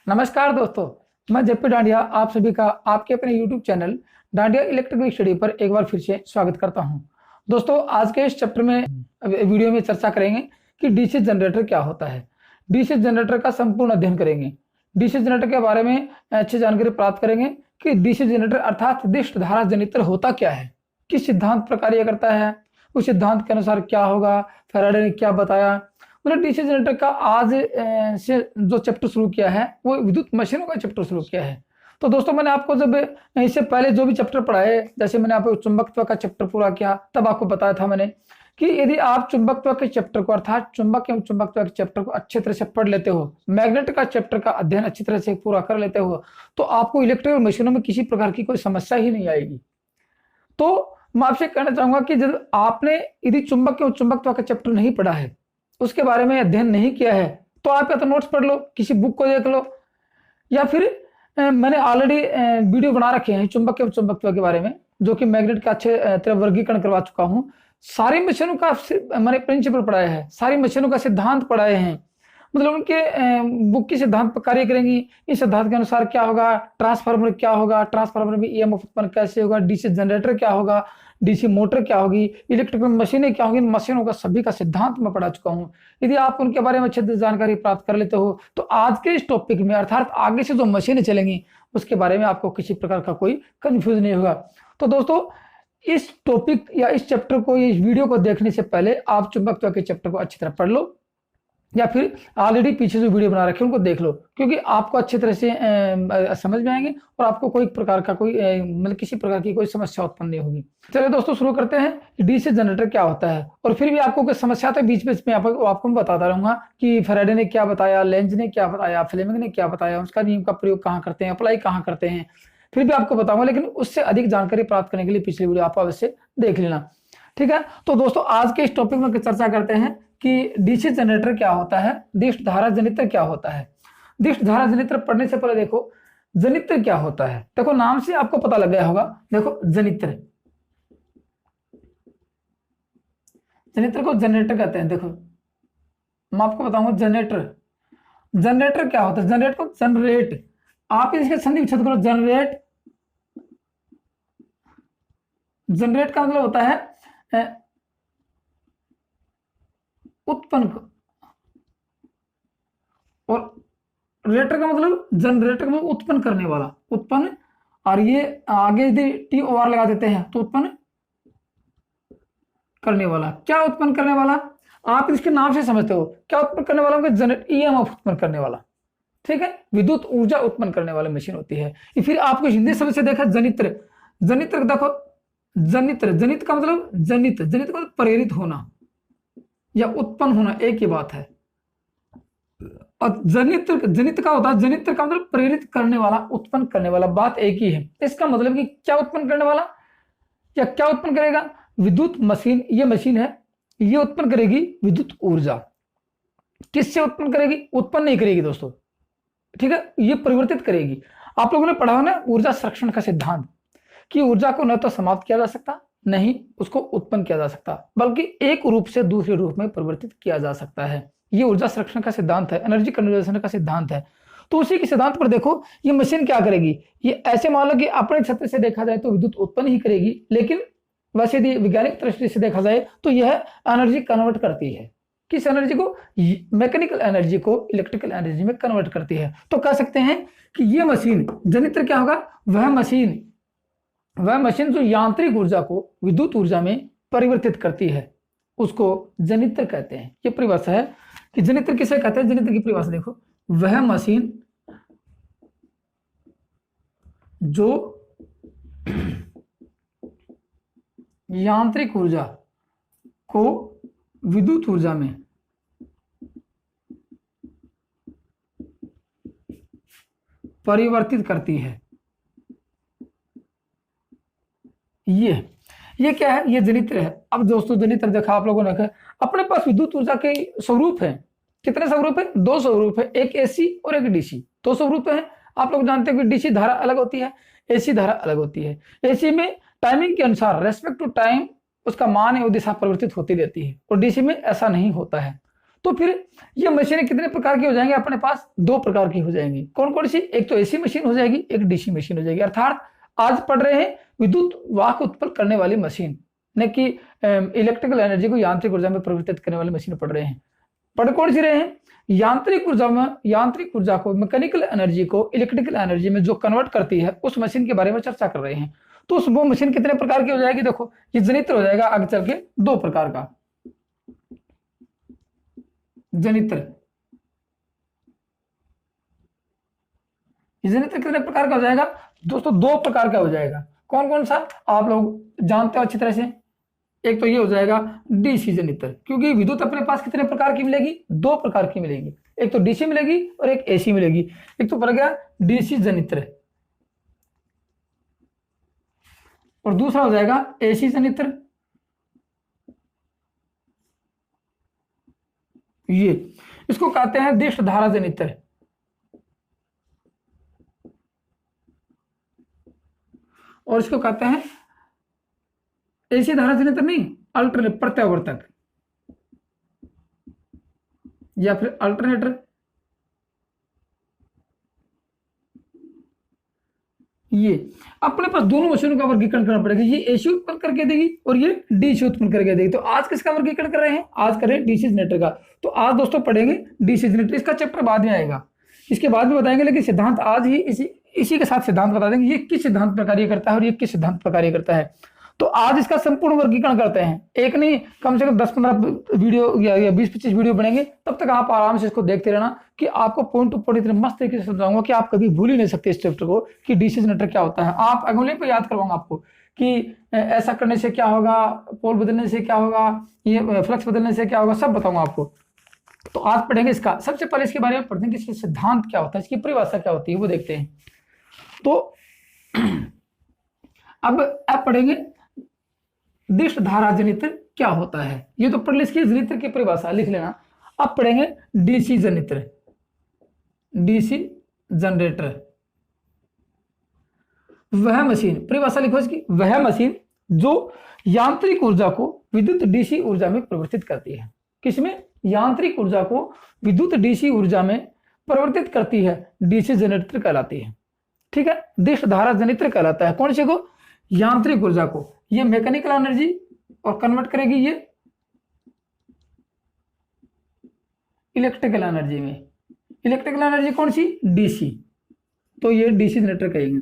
नमस्कार दोस्तों, मैं जेपी डांडिया आप सभी का आपके अपने YouTube channel dandiya electrical study पर एक बार फिर से स्वागत करता हूं। दोस्तों, आज के इस चैप्टर में वीडियो में चर्चा करेंगे कि डीसी जनरेटर क्या होता है। डीसी जनरेटर का संपूर्ण अध्ययन करेंगे। डीसी जनरेटर के बारे में अच्छी जानकारी प्राप्त करेंगे कि डीसी जनरेटर अर्थात दिष्ट धारा जनरेटर होता क्या है, किस सिद्धांत पर कार्य करता है, उस सिद्धांत के अनुसार क्या होगा, फैराडे ने क्या बताया। मतलब डीसी जनरेटर का आज से जो चैप्टर शुरू किया है वो विद्युत मशीनों का चैप्टर शुरू किया है। तो दोस्तों, मैंने आपको जब इससे पहले जो भी चैप्टर पढ़ाए, जैसे मैंने आपको चुंबकत्व का चैप्टर पूरा किया, तब आपको बताया था मैंने कि यदि आप चुंबकत्व के चैप्टर को अर्थात चुंबक एवं चुंबकत्व के चैप्टर को अच्छी तरह से पढ़ लेते हो, मैग्नेट का चैप्टर का अध्ययन अच्छी तरह से पूरा कर लेते हो, तो आपको इलेक्ट्रिकल मशीनों में किसी प्रकार की कोई समस्या ही नहीं आएगी। तो मैं आपसे कहना चाहूंगा कि जब आपने यदि चुंबक एवं चुंबकत्व का चैप्टर नहीं पढ़ा है, उसके बारे में अध्ययन नहीं किया है, तो आप या तो नोट्स पढ़ लो, किसी बुक को देख लो, या फिर मैंने ऑलरेडी वीडियो बना रखे हैं चुंबक एवं चुंबकत्व के बारे में, जो कि मैग्नेट का अच्छे तरह वर्गीकरण करवा चुका हूं। सारी मशीनों का मैंने प्रिंसिपल पढ़ाया है, सारी मशीनों का सिद्धांत पढ़ाए हैं, मतलब उनके बुक की सिद्धांत पर कार्य करेंगी। इस सिद्धांत के अनुसार क्या होगा, ट्रांसफार्मर क्या होगा, ट्रांसफार्मर में ईएमएफ उत्पन्न कैसे होगा, डीसी जनरेटर क्या होगा, डीसी मोटर क्या होगी, इलेक्ट्रिकल मशीनें क्या होंगी, इन मशीनों का सभी का सिद्धांत मैं पढ़ा चुका हूं। यदि आप उनके बारे में अच्छे से जानकारी प्राप्त कर लेते हो, तो आज के इस टॉपिक में अर्थात आगे से जो मशीनें चलेंगी उसके बारे में आपको किसी प्रकार का कोई कंफ्यूज नहीं होगा। तो दोस्तों, इस टॉपिक या इस चैप्टर को, इस वीडियो को देखने से पहले आप चुंबकत्व के चैप्टर को अच्छी तरह पढ़ लो, या फिर ऑलरेडी पीछे जो वीडियो बना रखे उनको देख लो, क्योंकि आपको अच्छी तरह से समझ में आएंगे और आपको कोई प्रकार का कोई मतलब किसी प्रकार की कोई समस्या उत्पन्न नहीं होगी। चलिए दोस्तों, शुरू करते हैं डीसी जनरेटर क्या होता है। और फिर भी आपको कोई समस्या तो बीच बीच में आपको मैं बताता रहूंगा कि फैराडे ने क्या बताया, लेंज ने क्या बताया, फ्लेमिंग ने क्या बताया, उसका नियम का प्रयोग कहाँ करते हैं, अप्लाई कहाँ करते हैं, फिर भी आपको बताऊंगा। लेकिन उससे अधिक जानकारी प्राप्त करने के लिए पिछली वीडियो आप अवश्य देख लेना, ठीक है। तो दोस्तों, आज के इस टॉपिक में चर्चा करते हैं कि डीसी जनरेटर क्या होता है, दिष्ट धारा जनित्र क्या होता है। दिष्ट धारा जनित्र पढ़ने से पहले देखो जनित्र क्या होता है। देखो, नाम से आपको पता लग गया होगा। देखो, जनित्र, जनित्र को जनरेटर कहते हैं। देखो, मैं आपको बताऊंगा जनरेटर, जनरेटर क्या होता है। जनरेट को जनरेट, आप इसके संधि विच्छेद करो, जनरेट। जनरेट का मतलब होता है उत्पन्न, और रेटर का मतलब जनरेटर का मतलब उत्पन्न करने वाला, उत्पन्न। और ये आगे यदि टी ओ आर लगा देते हैं तो उत्पन्न करने वाला। क्या उत्पन्न करने वाला, आप इसके नाम से समझते हो। क्या उत्पन्न करने वाला, जनरेट ईएमएफ उत्पन्न करने वाला, ठीक है। विद्युत ऊर्जा उत्पन्न करने वाली मशीन होती है। फिर आपको हिंदी शब्द से देखा जनित्र। जनित्र देखो, जनित्र, जनित का मतलब जनित, जनित का मतलब प्रेरित होना या उत्पन्न होना, एक ही बात है। और जनित्र, जनित का होता है, जनित्र का मतलब प्रेरित करने वाला, उत्पन्न करने वाला, बात एक ही है। इसका मतलब कि क्या उत्पन्न करने वाला या क्या उत्पन्न करेगा, विद्युत मशीन। ये मशीन है, ये उत्पन्न करेगी विद्युत ऊर्जा। किससे उत्पन्न करेगी, उत्पन्न नहीं करेगी दोस्तों, ठीक है, ये परिवर्तित करेगी। आप लोगों ने पढ़ा हो ना ऊर्जा संरक्षण का सिद्धांत, कि ऊर्जा को न तो समाप्त किया जा सकता, नहीं उसको उत्पन्न किया जा सकता, बल्कि एक रूप से दूसरे रूप में परिवर्तित किया जा सकता है। ये ऊर्जा संरक्षण का सिद्धांत है, एनर्जी कंजर्वेशन का सिद्धांत है। तो उसी के सिद्धांत पर देखो, ये मशीन क्या करेगी। ये ऐसे मान लो कि अपने छत्र से देखा जाए तो विद्युत उत्पन्न ही करेगी, लेकिन वैसे यदि वैज्ञानिक दृष्टि से देखा जाए तो यह एनर्जी कन्वर्ट करती है। किस एनर्जी को, मैकेनिकल एनर्जी को इलेक्ट्रिकल एनर्जी में कन्वर्ट करती है। तो कह सकते हैं कि यह मशीन, जनित्र क्या होगा, वह मशीन जो यांत्रिक ऊर्जा को विद्युत ऊर्जा में परिवर्तित करती है, उसको जनित्र कहते हैं। ये परिभाषा है कि जनित्र किसे कहते हैं। जनित्र की परिभाषा देखो, वह मशीन जो यांत्रिक ऊर्जा को विद्युत ऊर्जा में परिवर्तित करती है। ये क्या है, ये जनित्र है। अब दोस्तों, जनित्र देखा आप लोगों ने, अपने पास विद्युत ऊर्जा के स्वरूप है। कितने स्वरूप है, दो स्वरूप है, एक एसी और एक डीसी। दो स्वरूप है। आप लोग जानते हैं कि डीसी धारा अलग होती है, एसी धारा अलग होती है। एसी में टाइमिंग के अनुसार रेस्पेक्ट टू टाइम उसका मान एवं दिशा परिवर्तित होती रहती है, और डीसी में ऐसा नहीं होता है। तो फिर ये मशीनें कितने प्रकार की हो जाएंगी अपने पास? 2 प्रकार की हो जाएंगी। कौन कौन सी? एक तो एसी मशीन हो जाएगी, एक डीसी मशीन हो जाएगी। अर्थात आज पढ़ रहे हैं विद्युत वाहक उत्पन्न करने वाली मशीन, न कि इलेक्ट्रिकल एनर्जी को यांत्रिक ऊर्जा में परिवर्तित करने वाली मशीन पढ़ रहे हैं। पढ़ कौन सी रहे हैं? यांत्रिक ऊर्जा को, मैकेनिकल एनर्जी को इलेक्ट्रिकल एनर्जी में जो कन्वर्ट करती है उस मशीन के बारे में चर्चा कर रहे हैं। तो उस वो मशीन कितने प्रकार की हो जाएगी? देखो, ये जनित्र हो जाएगा आगे चल के 2 प्रकार का। जनित्र कितने प्रकार का हो जाएगा दोस्तों? 2 प्रकार का हो जाएगा। कौन कौन सा आप लोग जानते हो अच्छी तरह से? एक तो ये हो जाएगा डीसी जनित्र, क्योंकि विद्युत अपने पास कितने प्रकार की मिलेगी? 2 प्रकार की मिलेगी। एक तो डीसी मिलेगी और एक एसी मिलेगी। एक तो पड़ गया डीसी जनित्र और दूसरा हो जाएगा एसी जनित्र। ये इसको कहते हैं दिष्ट धारा जनित्र। और इसको कहते हैं एसी धारा जनित्र नहीं, अल्टरनेट, प्रत्यावर्तक या फिर अल्टरनेटर। ये अपने पास दोनों मशीनों का वर्गीकरण करना पड़ेगा। ये एसी उत्पन्न करके देगी और ये डीसी उत्पन्न करके देगी। तो आज किसका वर्गीकरण कर रहे हैं? आज कर रहे हैं डीसी जनरेटर का। तो आज दोस्तों पढ़ेंगे डीसी जनरेटर। इसका चैप्टर बाद में आएगा, इसके बाद में बताएंगे, लेकिन सिद्धांत आज ही इसी के साथ सिद्धांत बता देंगे, ये किस सिद्धांत पर कार्य करता है और ये किस सिद्धांत पर कार्य करता है। तो आज इसका संपूर्ण वर्गीकरण करते हैं। एक नहीं, कम से कम 10-15 वीडियो या 20-25 वीडियो बनेंगे। तब तक आप आराम से इसको देखते रहना कि आपको पॉइंट टू पॉइंट इतने मस्त तरीके से समझाऊंगा कि आप कभी भूल ही नहीं सकते इस चैप्टर को कि डीसी जनरेटर क्या होता है। आप अगले पे याद करवाऊंगा आपको कि ऐसा करने से क्या होगा, पोल बदलने से क्या होगा, ये फ्लक्स बदलने से क्या होगा, सब बताऊंगा आपको। तो आज पढ़ेंगे इसका। सबसे पहले इसके बारे में पढ़ते हैं कि इसका सिद्धांत क्या होता है, इसकी परिभाषा क्या होती है, वो देखते हैं। तो अब पढ़ेंगे दिष्ट धारा जनित्र क्या होता है। ये तो पढ़ ली, इसकी जनित्र की परिभाषा लिख लेना। अब पढ़ेंगे डीसी जनित्र, डीसी जनरेटर। वह मशीन, परिभाषा लिखो इसकी, वह मशीन जो यांत्रिक ऊर्जा को विद्युत डीसी ऊर्जा में परिवर्तित करती है। किसमें? यांत्रिक ऊर्जा को विद्युत डीसी ऊर्जा में परिवर्तित करती है, डीसी जनरेटर कहलाती है। ठीक है, दिष्ट धारा जनित्र कहलाता है। कौन से को? यांत्रिक ऊर्जा को। ये मैकेनिकल एनर्जी और कन्वर्ट करेगी ये इलेक्ट्रिकल एनर्जी में। इलेक्ट्रिकल एनर्जी कौन सी? डीसी। तो ये डीसी जनरेटर कहेंगे।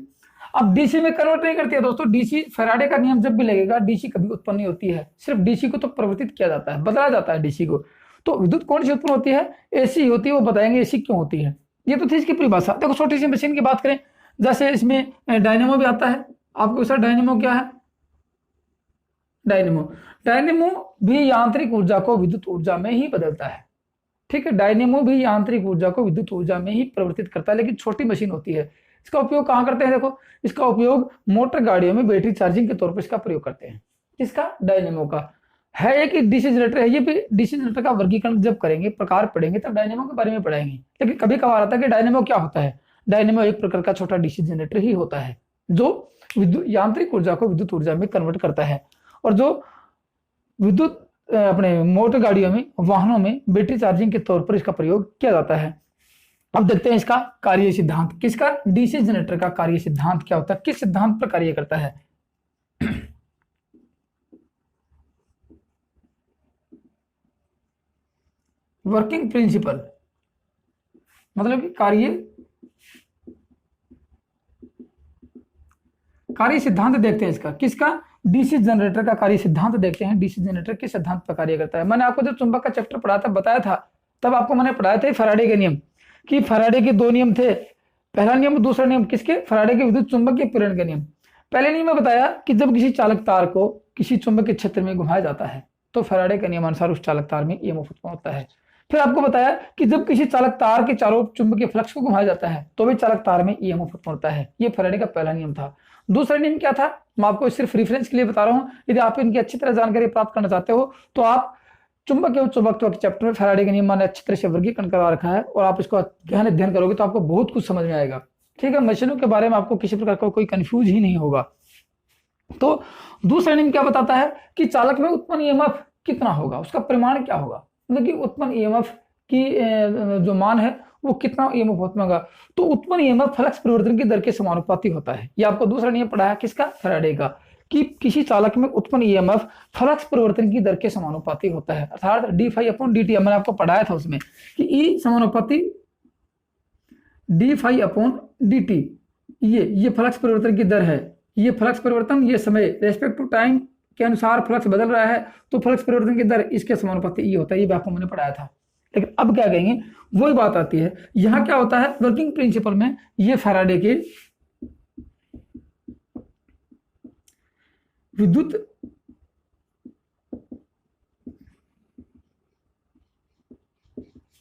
अब डीसी में कन्वर्ट नहीं करती है दोस्तों। डीसी, फैराडे का नियम जब भी लगेगा, डीसी कभी उत्पन्न नहीं होती है, सिर्फ डीसी को तो परिवर्तित किया जाता है, बदला जाता है डीसी को। तो विद्युत कौन सी उत्पन्न होती है? एसी होती है। वो बताएंगे एसी क्यों होती है। ये तो थी इसकी परिभाषा। देखो, छोटी सी मशीन की बात करें, जैसे इसमें डायनेमो भी आता है। आपको सर डायनेमो क्या है? डायनेमो भी यांत्रिक ऊर्जा को विद्युत ऊर्जा में ही बदलता है। ठीक है, डायनेमो भी यांत्रिक ऊर्जा को विद्युत ऊर्जा में ही परिवर्तित करता है, लेकिन छोटी मशीन होती है। इसका उपयोग कहाँ करते हैं? देखो, इसका उपयोग मोटर गाड़ियों में बैटरी चार्जिंग के तौर पर इसका प्रयोग करते हैं। इसका डायनेमो का है एक डीसी जनरेटर है। ये भी डीसी जनरेटर का वर्गीकरण जब करेंगे, प्रकार पढ़ेंगे, तब डायनेमो के बारे में पढ़ाएंगे। लेकिन कभी कभार आता है कि डायनेमो क्या होता है। डायनेमो एक प्रकार का छोटा डीसी जनरेटर ही होता है जो विद्युत यांत्रिक ऊर्जा को विद्युत ऊर्जा में कन्वर्ट करता है, और जो विद्युत अपने मोटर गाड़ियों में, वाहनों में बैटरी चार्जिंग के तौर पर इसका प्रयोग किया जाता है। अब देखते हैं इसका कार्य सिद्धांत। किसका? डीसी जनरेटर का कार्य सिद्धांत क्या होता है, किस सिद्धांत पर कार्य करता है। वर्किंग प्रिंसिपल मतलब कि कार्य सिद्धांत देखते हैं इसका। किसका? डीसी जनरेटर का कार्य सिद्धांत देखते हैं। डीसी जनरेटर किस सिद्धांत पर कार्य करता है। मैंने आपको जब चुंबक का चैप्टर पढ़ा था, बताया था, तब आपको मैंने पढ़ाया था फैराडे के नियम, कि फैराडे के 2 नियम थे। पहला नियम और दूसरा नियम किसके? फैराडे के विद्युत चुंबकीय प्रेरण के नियम। पहले नियम में बताया कि जब किसी चालक तार को किसी चुंबकीय क्षेत्र में घुमाया जाता है तो फैराडे के नियमानुसार उस चालक तार में ईएमएफ उत्पन्न होता है। फिर आपको बताया कि जब किसी चालक तार के चारों चुंबकीय फ्लक्स को घुमाया जाता है तो भी चालक तार में ईएमएफ उत्पन्न होता है। ये फैराडे का पहला नियम था। दूसरा नियम क्या था? मैं आपको सिर्फ रेफरेंस के लिए बता रहा हूं। यदि आप इनकी अच्छी तरह जानकारी प्राप्त करना चाहते हो तो आप चुंबक एवं चुंबकत्व के चैप्टर में फैराडे के नियम मैंने अच्छी तरह से वर्गीकरण करा रखा है, और आप इसको गहन अध्ययन करोगे तो आपको बहुत कुछ समझ में आएगा। ठीक है, मशीनों के बारे में आपको किसी प्रकार का कोई कंफ्यूज ही नहीं होगा। तो दूसरा नियम क्या बताता है कि चालक में उत्पन्न ईएमएफ कितना होगा, उसका परिमाण क्या होगा। मतलब कि उत्पन्न ईएमएफ की जो मान है वो कितना ईएमएफ उत्पन्न होगा। तो उत्पन्न ईएमएफ फ्लक्स परिवर्तन की दर के समानुपाती होता है। ये आपको दूसरा नियम पढ़ा है किसका, फैराडे का, कि किसी चालक में उत्पन्न ईएमएफ फ्लक्स परिवर्तन की दर के समानुपाती होता है, अर्थात d phi upon d t. मैंने आपको पढ़ाया था उसमें कि ई समानुपाती d phi upon d t, ये फ्लक्स परिवर्तन की दर है। ये फ्लक्स परिवर्तन, ये समय रेस्पेक्ट टू टाइम के अनुसार फ्लक्स बदल रहा है, तो फ्लक्स परिवर्तन की दर इसके समानुपाती ये होता है। ये भी आपको मैंने पढ़ाया था। लेकिन अब क्या कहेंगे, वही बात आती है। यहां क्या होता है वर्किंग प्रिंसिपल में, ये फैराडे के विद्युत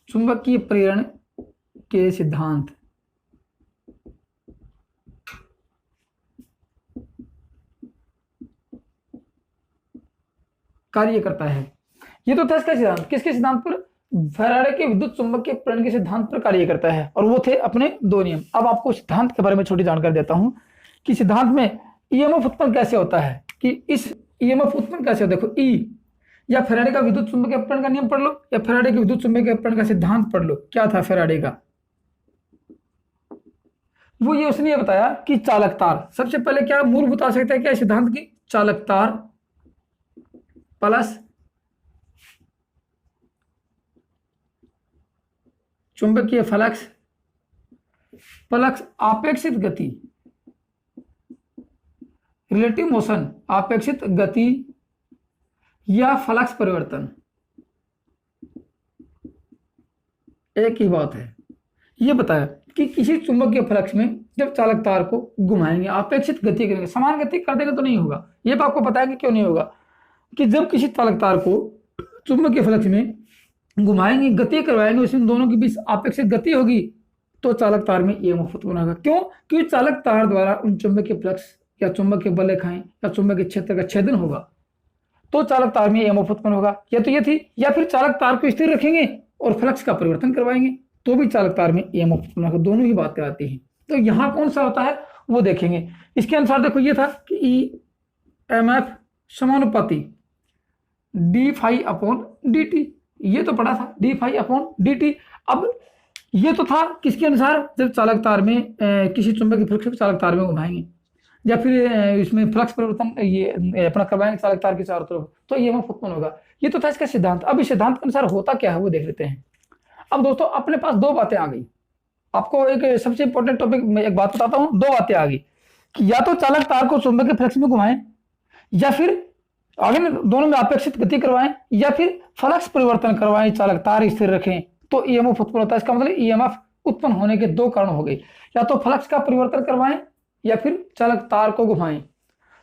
चुंबकीय प्रेरण के सिद्धांत कार्य करता है। ये तो था इसका सिद्धांत, किसके सिद्धांत पर, फैराडे के विद्युत चुंबकीय प्रेरण के सिद्धांत पर कार्य करता है, और वो थे अपने दो नियम। अब आपको सिद्धांत के बारे में छोटी जानकारी देता हूं कि सिद्धांत में ईएमएफ उत्पन्न कैसे होता है, कि इस ईएमएफ उत्पन्न कैसे होता है। देखो ई, या फैराडे का विद्युत चुंबकीय प्रेरण का नियम पढ़ लो, या फैराडे के विद्युत चुंबकीय प्रेरण का सिद्धांत पढ़ लो। क्या था फैराडे का, वो ये उसने ये बताया कि चालक तार, सबसे पहले क्या मूलभूत आवश्यकता है क्या सिद्धांत की, चालक तार प्लस चुंबकीय फ्लक्स प्लस आपेक्षित गति, रिलेटिव मोशन, आपेक्षित गति या फ्लक्स परिवर्तन, एक ही बात है। यह बताया कि किसी चुंबकीय फ्लक्स में जब चालक तार को घुमाएंगे, अपेक्षित गति करेंगे, समान गति कर देंगे तो नहीं होगा। यह आपको बताया कि क्यों नहीं होगा, कि जब किसी चालक तार को चुंबकीय फ्लक्स में घुमाएंगे, गति करवाएंगे, उसमें दोनों के बीच अपेक्षित गति होगी, तो चालक तार में ईएमएफ उत्पन्न होगा। क्यों, क्योंकि चालक तार द्वारा उन चुंबकीय फ्लक्स या चुंबकीय बल रेखाएं या चुंबकीय क्षेत्र का छेदन होगा, तो चालक तार में ईएमएफ उत्पन्न होगा। या तो ये थी, या फिर चालक तार को स्थिर रखेंगे और फ्लक्स का परिवर्तन करवाएंगे, तो भी चालक तार में ईएमएफ उत्पन्न होगा। दोनों ही बातें आती हैं। तो यहां कौन सा होता है वो देखेंगे। इसके अनुसार देखो ये था कि ईएमएफ समानुपाती d phi upon d t, ये तो पढ़ा था, d phi upon d t. अब ये तो था किसके अनुसार, जब चालक तार में किसी चुंबकीय फ्लक्स को चालक तार में घुमाएंगे, या फिर इसमें फ्लक्स परिवर्तन ये अपना करवाएंगे चालक तार के चारों तरफ, तो ईएमएफ उत्पन्न होगा। ये तो था इसका सिद्धांत। अब इस सिद्धांत के अनुसार होता क्या है वो देख लेते हैं। अब दोस्तों अपने पास दो बातें आ गई। आपको एक सबसे इंपॉर्टेंट टॉपिक में एक बात बताता हूं, दो बातें आ गई कि या तो चालक तार को चुंबकीय फ्लक्स में घुमाएं, या फिर आगे दोनों में अपेक्षित गति करवाएं, या फिर फ्लक्स परिवर्तन करवाएं, चालक तार स्थिर रखें, तो ईएमएफ उत्पन्न होता है। इसका मतलब ईएमएफ उत्पन्न होने के दो कारण हो गए, या तो फ्लक्स का परिवर्तन करवाएं या फिर चालक तार को घुमाएं।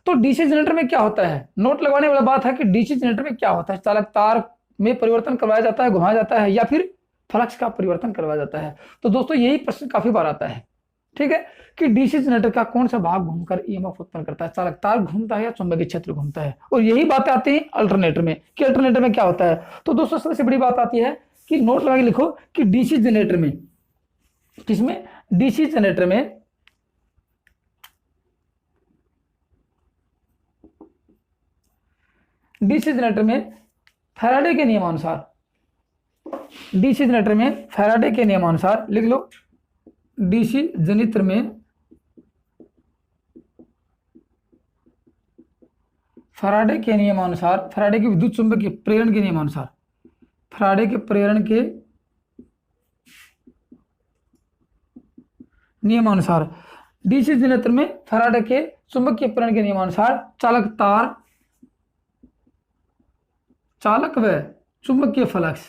तो डीसी जनरेटर में क्या होता है, नोट लगवाने वाला बात है कि डीसी जनरेटर में क्या होता है, चालक तार में परिवर्तन करवाया जाता है, घुमाया जाता है, या फिर फ्लक्स का परिवर्तन करवाया जाता है। तो दोस्तों यही प्रश्न काफी बार आता है, ठीक है, कि डीसी जनरेटर का कौन सा भाग घूमकर ईएमएफ उत्पन्न करता है, चालक तार घूमता है या चुंबकीय क्षेत्र घूमता है। और यही बातें आती है अल्टरनेटर में, कि अल्टरनेटर में क्या होता है। तो दोस्तों सबसे बड़ी बात आती है कि नोट लगा के लिखो कि डीसी जनरेटर में, किसमें, डीसी जनरेटर में डीसी जनरेटर में फैराडे के नियमानुसार, डीसी जनरेटर में फैराडे के नियमानुसार लिख लो, डीसी जनरेटर में फैराडे के नियमानुसार, फैराडे के विद्युत चुंबकीय प्रेरण के नियमानुसार, फैराडे के प्रेरण के नियमानुसार, डीसी जनरेटर में फैराडे के चुंबकीय प्रेरण के नियमानुसार चालक तार, चालक व चुंबकीय फ्लक्स,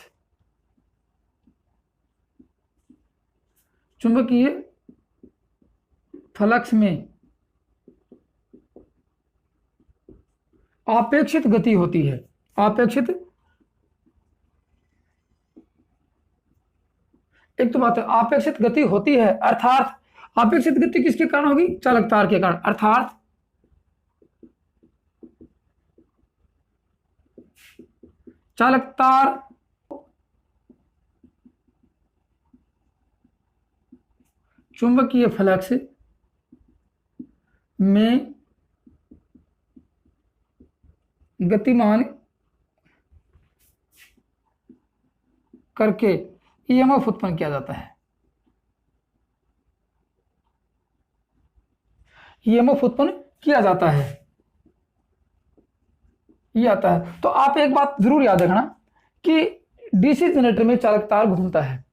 चुंबकीय फ्लक्स में अपेक्षित गति होती है, अपेक्षित, एक तो बात है अपेक्षित गति होती है, अर्थात अपेक्षित गति किसके कारण होगी, चालक तार के कारण, अर्थात चालक तार चुंबकीय फ्लक्स में गतिमान करके ईएमएफ उत्पन्न किया जाता है। ईएमएफ उत्पन्न किया जाता है, ये आता है। तो आप एक बात जरूर याद रखना कि डीसी जनरेटर में चालक तार घूमता है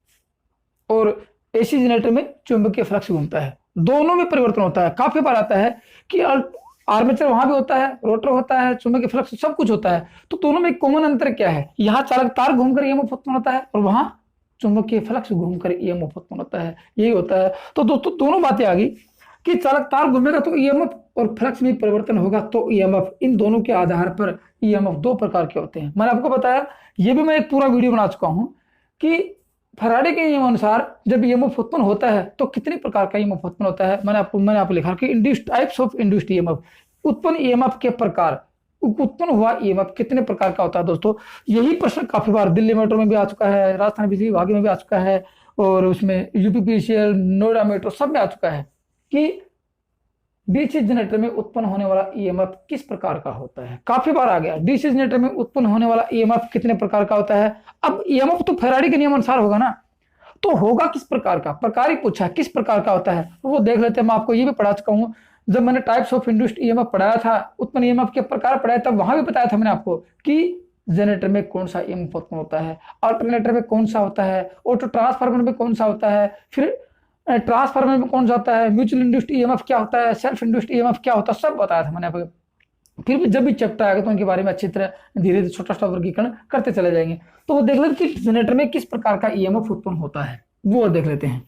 और एसी जनरेटर में चुंबकीय फ्लक्स घूमता है। दोनों में परिवर्तन होता है। काफी बार आता है कि आर्मेचर वहां भी होता है, रोटर होता है, चुंबकीय फ्लक्स सब कुछ होता है, तो दोनों में कॉमन अंतर क्या है? यहाँ चालक तार घूमकर ईएमएफ उत्पन्न होता है और वहां चुंबकीय फ्लक्स घूमकर ईएमएफ उत्पन्न होता है, यही होता है। तो दोस्तों दोनों बातें आ गई कि चालक तार घूमेगा तो ईएमएफ और फ्लक्स में परिवर्तन होगा तो ईएमएफ। इन दोनों के आधार पर ईएमएफ दो प्रकार के होते हैं। मैंने आपको बताया, ये भी मैं एक पूरा वीडियो बना चुका हूं कि फैराडे के नियम अनुसार जब ईएमएफ उत्पन्न होता है तो कितने प्रकार का ईएमएफ उत्पन्न होता है। मैंने आपको लिखा कि induced types of induced EMF, उत्पन्न ईएमएफ के प्रकार, उत्पन्न हुआ ईएमएफ कितने प्रकार का होता है। दोस्तों यही प्रश्न काफी बार दिल्ली मेट्रो में भी आ चुका है, राजस्थान बिजली विभाग में भी आ चुका है और उसमें यूपीपीसीएल, नोएडा मेट्रो सब में आ चुका है कि डीसी जनरेटर में उत्पन्न होने वाला ईएमएफ किस प्रकार का होता है। काफी बार आ गया, डीसी जनरेटर में उत्पन्न होने वाला ईएमएफ कितने प्रकार का होता है। अब ईएमएफ तो फैराडे के नियम अनुसार होगा ना, तो होगा किस प्रकार का, प्रकार ही पूछा किस प्रकार का होता है, वो देख लेते हैं। मैं आपको ये भी पढ़ा चुका हूं, जब मैंने टाइप्स ऑफ इंड्यूस्ड ईएमएफ पढ़ाया था, उत्पन्न ईएमएफ के प्रकार पढ़ाया, तब वहां भी बताया था मैंने आपको कि जनरेटर में कौन सा ईएमएफ उत्पन्न होता है, अल्टरनेटर में कौन सा होता है, ऑटो ट्रांसफार्मर में कौन सा होता है, फिर ट्रांसफार्मर में कौन सा होता है, म्यूचुअल इंड्यूस्ड ईएमएफ क्या होता है, सेल्फ इंड्यूस्ड ईएमएफ क्या होता है, सब बताया था मैंने आपको। फिर भी जब भी चैप्टर आएगा तो उनके बारे में अच्छी तरह धीरे धीरे छोटा छोटा वर्गीकरण करते चले जाएंगे। तो वो देख लेते कि जनरेटर में किस प्रकार का ईएमएफ उत्पन्न होता है, वो देख लेते हैं।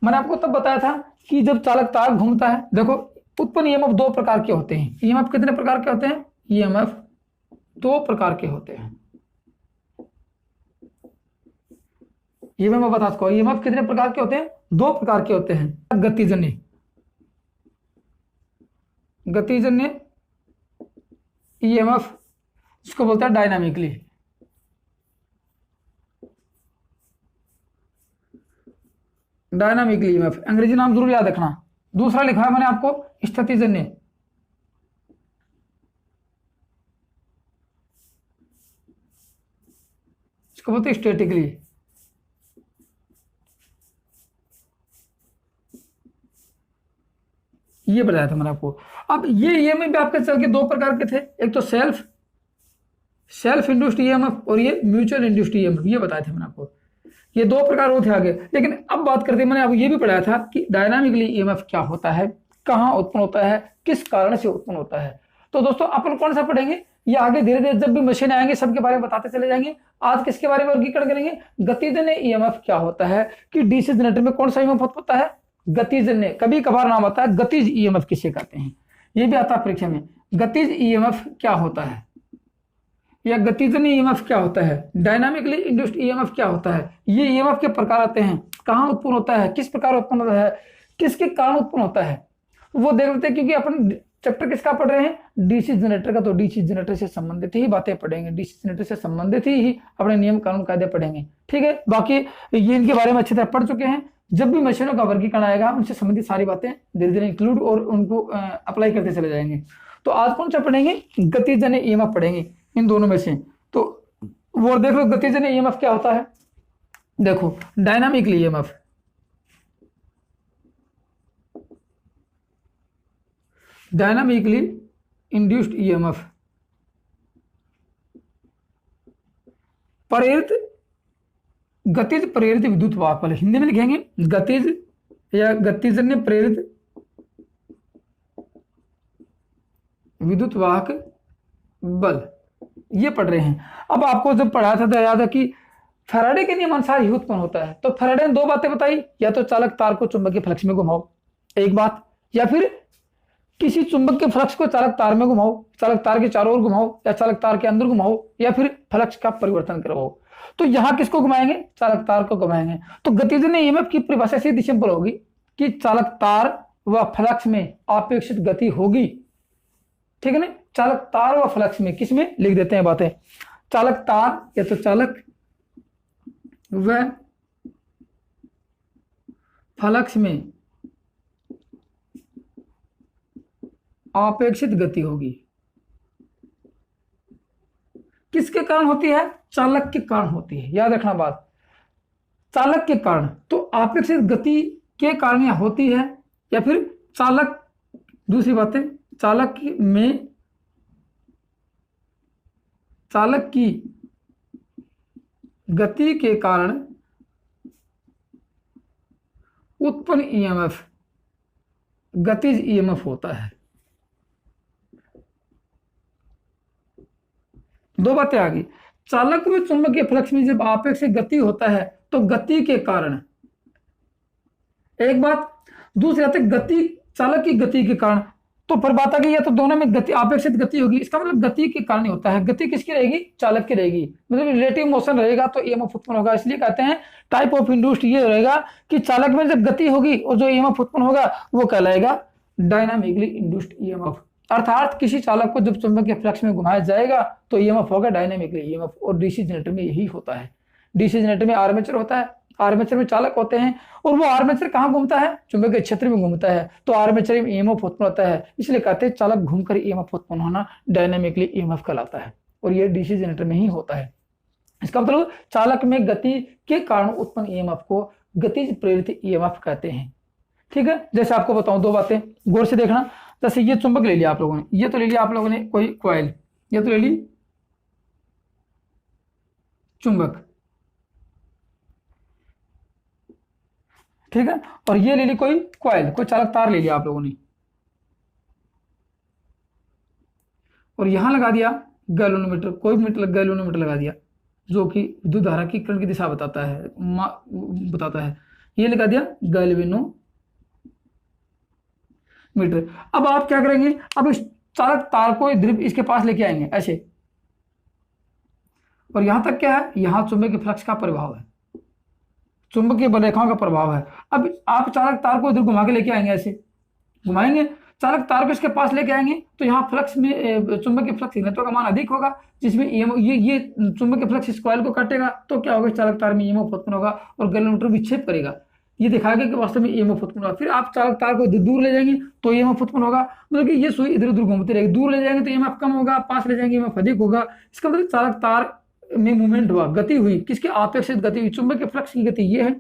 मैंने आपको तब बताया था कि जब चालक तार घूमता है, देखो उत्पन्न ईएमएफ दो प्रकार के होते हैं। ईएमएफ कितने प्रकार के होते हैं? ईएमएफ दो प्रकार के होते हैं। ये मैं बता सकूं, ईएमएफ कितने प्रकार के होते हैं? दो प्रकार के होते हैं। गतिजन्य ईएमएफ, इसको बोलते हैं डायनामिकली। डायनामिकली ईएमएफ, अंग्रेजी नाम जरूर याद रखना। दूसरा लिखा है मैंने आपको स्थितिजन्य, इसको बोलते हैं स्टैटिकली। ये बताया था मैंने आपको। अब ये ईएमएफ भी आपके चल के दो प्रकार के थे, एक तो सेल्फ इंड्यूस्ड ईएमएफ और ये म्यूचुअल इंड्यूस्ड ईएमएफ, ये बताए थे मैंने आपको। ये दो प्रकार होते आगे। लेकिन अब बात करते हैं, मैंने आपको ये भी पढ़ाया था कि डायनामिकली ईएमएफ क्या होता है, कहाँ उत्पन्न होता है, किस कारण से उत्पन्न होता है। तो दोस्तों अपन कौन सा पढ़ेंगे, ये आगे धीरे धीरे जब भी मशीन आएंगे सबके बारे में बताते चले जाएंगे। आज किसके बारे में वर्गीकरण करेंगे? गतिजन्य ईएमएफ क्या होता है, कि डीसी जनरेटर में कौन सा ईएमएफ उत्पन्न होता है? गतिजन्य। कभी कभार नाम आता है गतिज ईएमएफ किसे कहते हैं, ये भी आता है परीक्षा में। गतिज ईएमएफ क्या होता है या गतिजन्य ईएमएफ क्या होता है, डायनामिकली इंड्यूस्ड ईएमएफ क्या होता है। ये ईएमएफ के प्रकार आते हैं, कहाँ उत्पन्न होता है, किस प्रकार उत्पन्न होता है, किसके कारण उत्पन्न होता है, वो देख लेते हैं। क्योंकि अपन चैप्टर किसका पढ़ रहे हैं? डीसी जनरेटर का, तो डीसी जनरेटर से संबंधित ही बातें पढ़ेंगे, डीसी जनरेटर से संबंधित ही अपने नियम कानून कायदे पढ़ेंगे। ठीक है, बाकी ये इनके बारे में अच्छी तरह पढ़ चुके हैं। जब भी मशीनों का वर्गीकरण आएगा उनसे संबंधित सारी बातें धीरे धीरे इंक्लूड और उनको अप्लाई करते चले जाएंगे। तो आज कौन सा पढ़ेंगे? गतिजन्य ईएमएफ पढ़ेंगे, इन दोनों में से। तो वो देख लो गतिजन्य ईएमएफ क्या होता है। देखो dynamically EMF, dynamically induced EMF, प्रेरित गतिज प्रेरित विद्युत वाहक बल, हिंदी में लिखेंगे गतिज या गतिजन्य प्रेरित विद्युत वाहक बल, ये पढ़ रहे हैं। अब आपको जब पढ़ाया था तो याद है कि फैराडे के नियम अनुसार ही उत्पन्न होता है। तो फैराडे ने दो बातें बताई, या तो चालक तार को चुंबकीय फ्लक्स में घुमाओ, एक बात, या फिर किसी चुंबक के फ्लक्स को चालक तार में घुमाओ, चालक तार के चारों ओर घुमाओ या चालक तार के अंदर घुमाओ, या फिर फ्लक्स का परिवर्तन करवाओ। तो यहां किसको घुमाएंगे? चालक तार को घुमाएंगे। तो गतिजन्य ईएमएफ की परिभाषा सीधी सिंपल होगी कि चालक तार व फ्लक्स में अपेक्षित गति होगी। ठीक है ना, चालक तार व फ्लक्स में, किसमें लिख देते हैं बातें, चालक तार या तो चालक व फ्लक्स में अपेक्षित गति होगी। किसके कारण होती है? चालक के कारण होती है। याद रखना बात, चालक के कारण। तो अपेक्षित गति के कारण या होती है, या फिर चालक, दूसरी बात है चालक की गति के कारण उत्पन्न ईएमएफ गतिज ईएमएफ होता है। दो बातें आ गई। चालक में चुंबकीय फ्लक्स में जब आपेक्षिक गति होता है तो गति के कारण एक बात, दूसरी बात है गति, चालक की गति के कारण। तो फिर बात आ गई, या तो दोनों में गति, अपेक्षित गति होगी, इसका मतलब गति के कारण ही होता है। गति किसकी रहेगी? चालक की रहेगी। मतलब रिलेटिव मोशन रहेगा तो ईएमएफ उत्पन्न होगा। इसलिए कहते हैं टाइप ऑफ इंड्यूस्ड ये रहेगा कि चालक में जब गति होगी और जो ईएमएफ उत्पन्न होगा वो कहलाएगा डायनामिकली इंड्यूस्ड ईएमएफ। अर्थात किसी चालक को जब चुंबकीय फ्लक्स में घुमाया जाएगा तो ईएमएफ होगा डायनामिकली ईएमएफ। और डीसी जनरेटर में यही होता है। डीसी जनरेटर में आर्मेचर होता है, आर्मेचर में चालक होते हैं, और वो आर्मेचर कहाँ घूमता है? चुंबकीय क्षेत्र में घूमता है, तो आर्मेचर में ईएमएफ उत्पन्न होता है। इसलिए कहते हैं चालक घूमकर ईएमएफ उत्पन्न होना डायनामिकली ईएमएफ कहलाता है, और ये डीसी जनरेटर में ही होता है। इसका मतलब चालक में गति के कारण उत्पन्न ईएमएफ को गतिज प्रेरित ईएमएफ कहते हैं। ठीक है, जैसे आपको बताऊं दो बातें, गौर से देखना। जैसे ये चुंबक ले लिया आप लोगों ने, ये तो ले लिया आप लोगों ने कोई कॉइल, ये तो ले ली चुंबक, ठीक है, और ये ले ली कोई कॉइल, कोई चालक तार ले लिया आप लोगों ने, और यहां लगा दिया गैल्वेनोमीटर, कोई गैल्वेनोमीटर लगा दिया जो कि विद्युत धारा की करंट की दिशा बताता है, ये लगा दिया गैल्वेनोमीटर। अब आप क्या करेंगे? अब इस चालक तार को ध्रुव इसके पास लेके आएंगे ऐसे, और यहां तक क्या है? यहां चुंबकीय फ्लक्स का प्रभाव है, चुंबकीय बल रेखाओं का प्रभाव है। अब आप चालक तार को इधर घुमा के लेके आएंगे, ऐसे घुमाएंगे, चालक तार को इसके पास लेके आएंगे, तो यहाँ फ्लक्स में चुंबकीय फ्लक्स घनत्व का मान अधिक होगा, जिसमें ये चुंबकीय फ्लक्स इस कॉइल को काटेगा, तो क्या होगा? चालक तार में ईएमएफ उत्पन्न होगा और गैल्वेनोमीटर विक्षेप करेगा, ये दिखाएगा कि वास्तव में ईएमएफ उत्पन्न होगा। फिर आप चालक तार को दूर ले जाएंगे तो ईएमएफ उत्पन्न होगा, मतलब कि ये सुई इधर उधर घूमती रहेगी। दूर ले जाएंगे तो ईएमएफ कम होगा, पास ले जाएंगे ईएमएफ अधिक होगा। इसका मतलब चालक तार में मूवमेंट हुआ, गति हुई, किसकी? अपेक्षित गति हुई। चुंबकीय फ्लक्स की गति ये है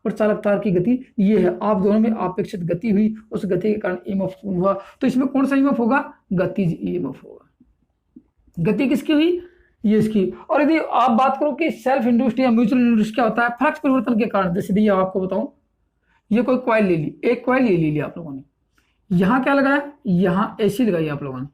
और चालक तार की गति ये है। आप दोनों में अपेक्षित गति हुई, उस गति के कारण ईएमएफ हुआ। तो इसमें कौन सा ईएमएफ होगा? गतिज ईएमएफ होगा। गति किसकी हुई? ये इसकी। और यदि आप बात करो कि सेल्फ इंड्यूस्ड या म्यूचुअल इंड्यूस्ड क्या होता है? फ्लक्स परिवर्तन के कारण। जैसे ये आपको बताऊं, ये कोई कॉइल ले ली, एक कॉइल ये ले लिया आप लोगों ने, यहां क्या लगाया? यहां एसी लगाई आप लोगों ने,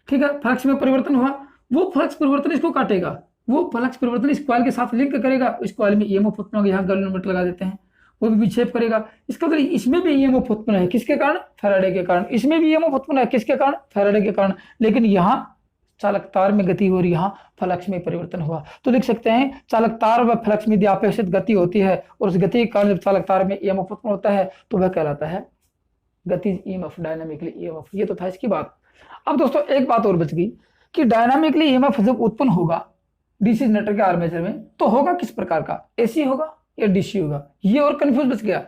ठीक है, फ्लक्स में परिवर्तन हुआ, वो फ्लक्स परिवर्तन इसको काटेगा, वो फ्लक्स परिवर्तन इस कॉइल के साथ लिंक करेगा, इस कॉइल में ईएमएफ उत्पन्न होगा, यहाँ गैल्वेनोमीटर लगा देते हैं, वो भी विक्षेप करेगा। इसका मतलब इसमें भी ईएमएफ उत्पन्न है, किसके कारण? फैराडे के कारण। इसमें भी ईएमएफ उत्पन्न है, किसके कारण? फैराडे के कारण। लेकिन यहाँ चालक तार में गति हो रही, यहाँ फ्लक्स में परिवर्तन हुआ। तो लिख सकते हैं चालक तार व फ्लक्स में अपेक्षित गति होती है और उस गति के कारण जब चालक तार में ईएमएफ उत्पन्न होता है तो वह कहलाता है गतिज ईएमएफ, डायनामिकली ईएमएफ। ये तो था इसकी बात। अब दोस्तों एक बात और बच गई कि डायनामिकली ईएमएफ जब उत्पन्न होगा डीसी जनरेटर के आर्मेचर में तो होगा किस प्रकार का? एसी होगा या डीसी होगा? ये और कंफ्यूज बच गया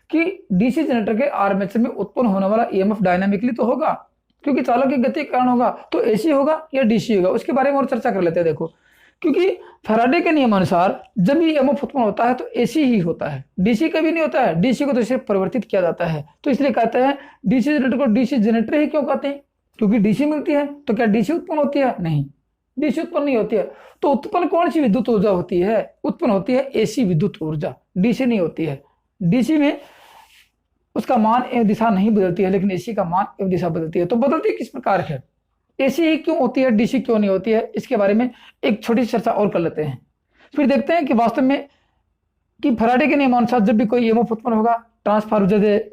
कि डीसी जनरेटर के आर्मेचर में उत्पन्न होने वाला ईएमएफ डायनामिकली तो होगा क्योंकि चालक की गति के कारण होगा, तो एसी होगा या डीसी होगा? उसके बारे में और चर्चा कर लेते हैं। देखो, क्योंकि फैराडे के नियम अनुसार जब भी ईएमएफ उत्पन्न होता है तो एसी ही होता है, डीसी कभी नहीं होता है। डीसी को तो सिर्फ परिवर्तित किया जाता है। तो इसलिए कहते हैं डीसी जनरेटर को डीसी जनरेटर ही क्यों कहते हैं? क्योंकि डीसी मिलती है। तो क्या डीसी उत्पन्न होती है? नहीं, डीसी उत्पन्न नहीं होती है। तो उत्पन्न कौन सी विद्युत ऊर्जा होती है? उत्पन्न होती है एसी विद्युत ऊर्जा, डीसी नहीं होती है। डीसी में उसका मान एवं दिशा नहीं बदलती है, लेकिन एसी का मान एवं दिशा बदलती है। तो बदलती किस प्रकार है? एसी ही क्यों होती है, डीसी क्यों नहीं होती है? इसके बारे में एक छोटी सी चर्चा और कर लेते हैं, फिर देखते हैं कि वास्तव में कि फैराडे के नियमानुसार जब भी कोई ईएमएफ उत्पन्न होगा, ट्रांसफार्मर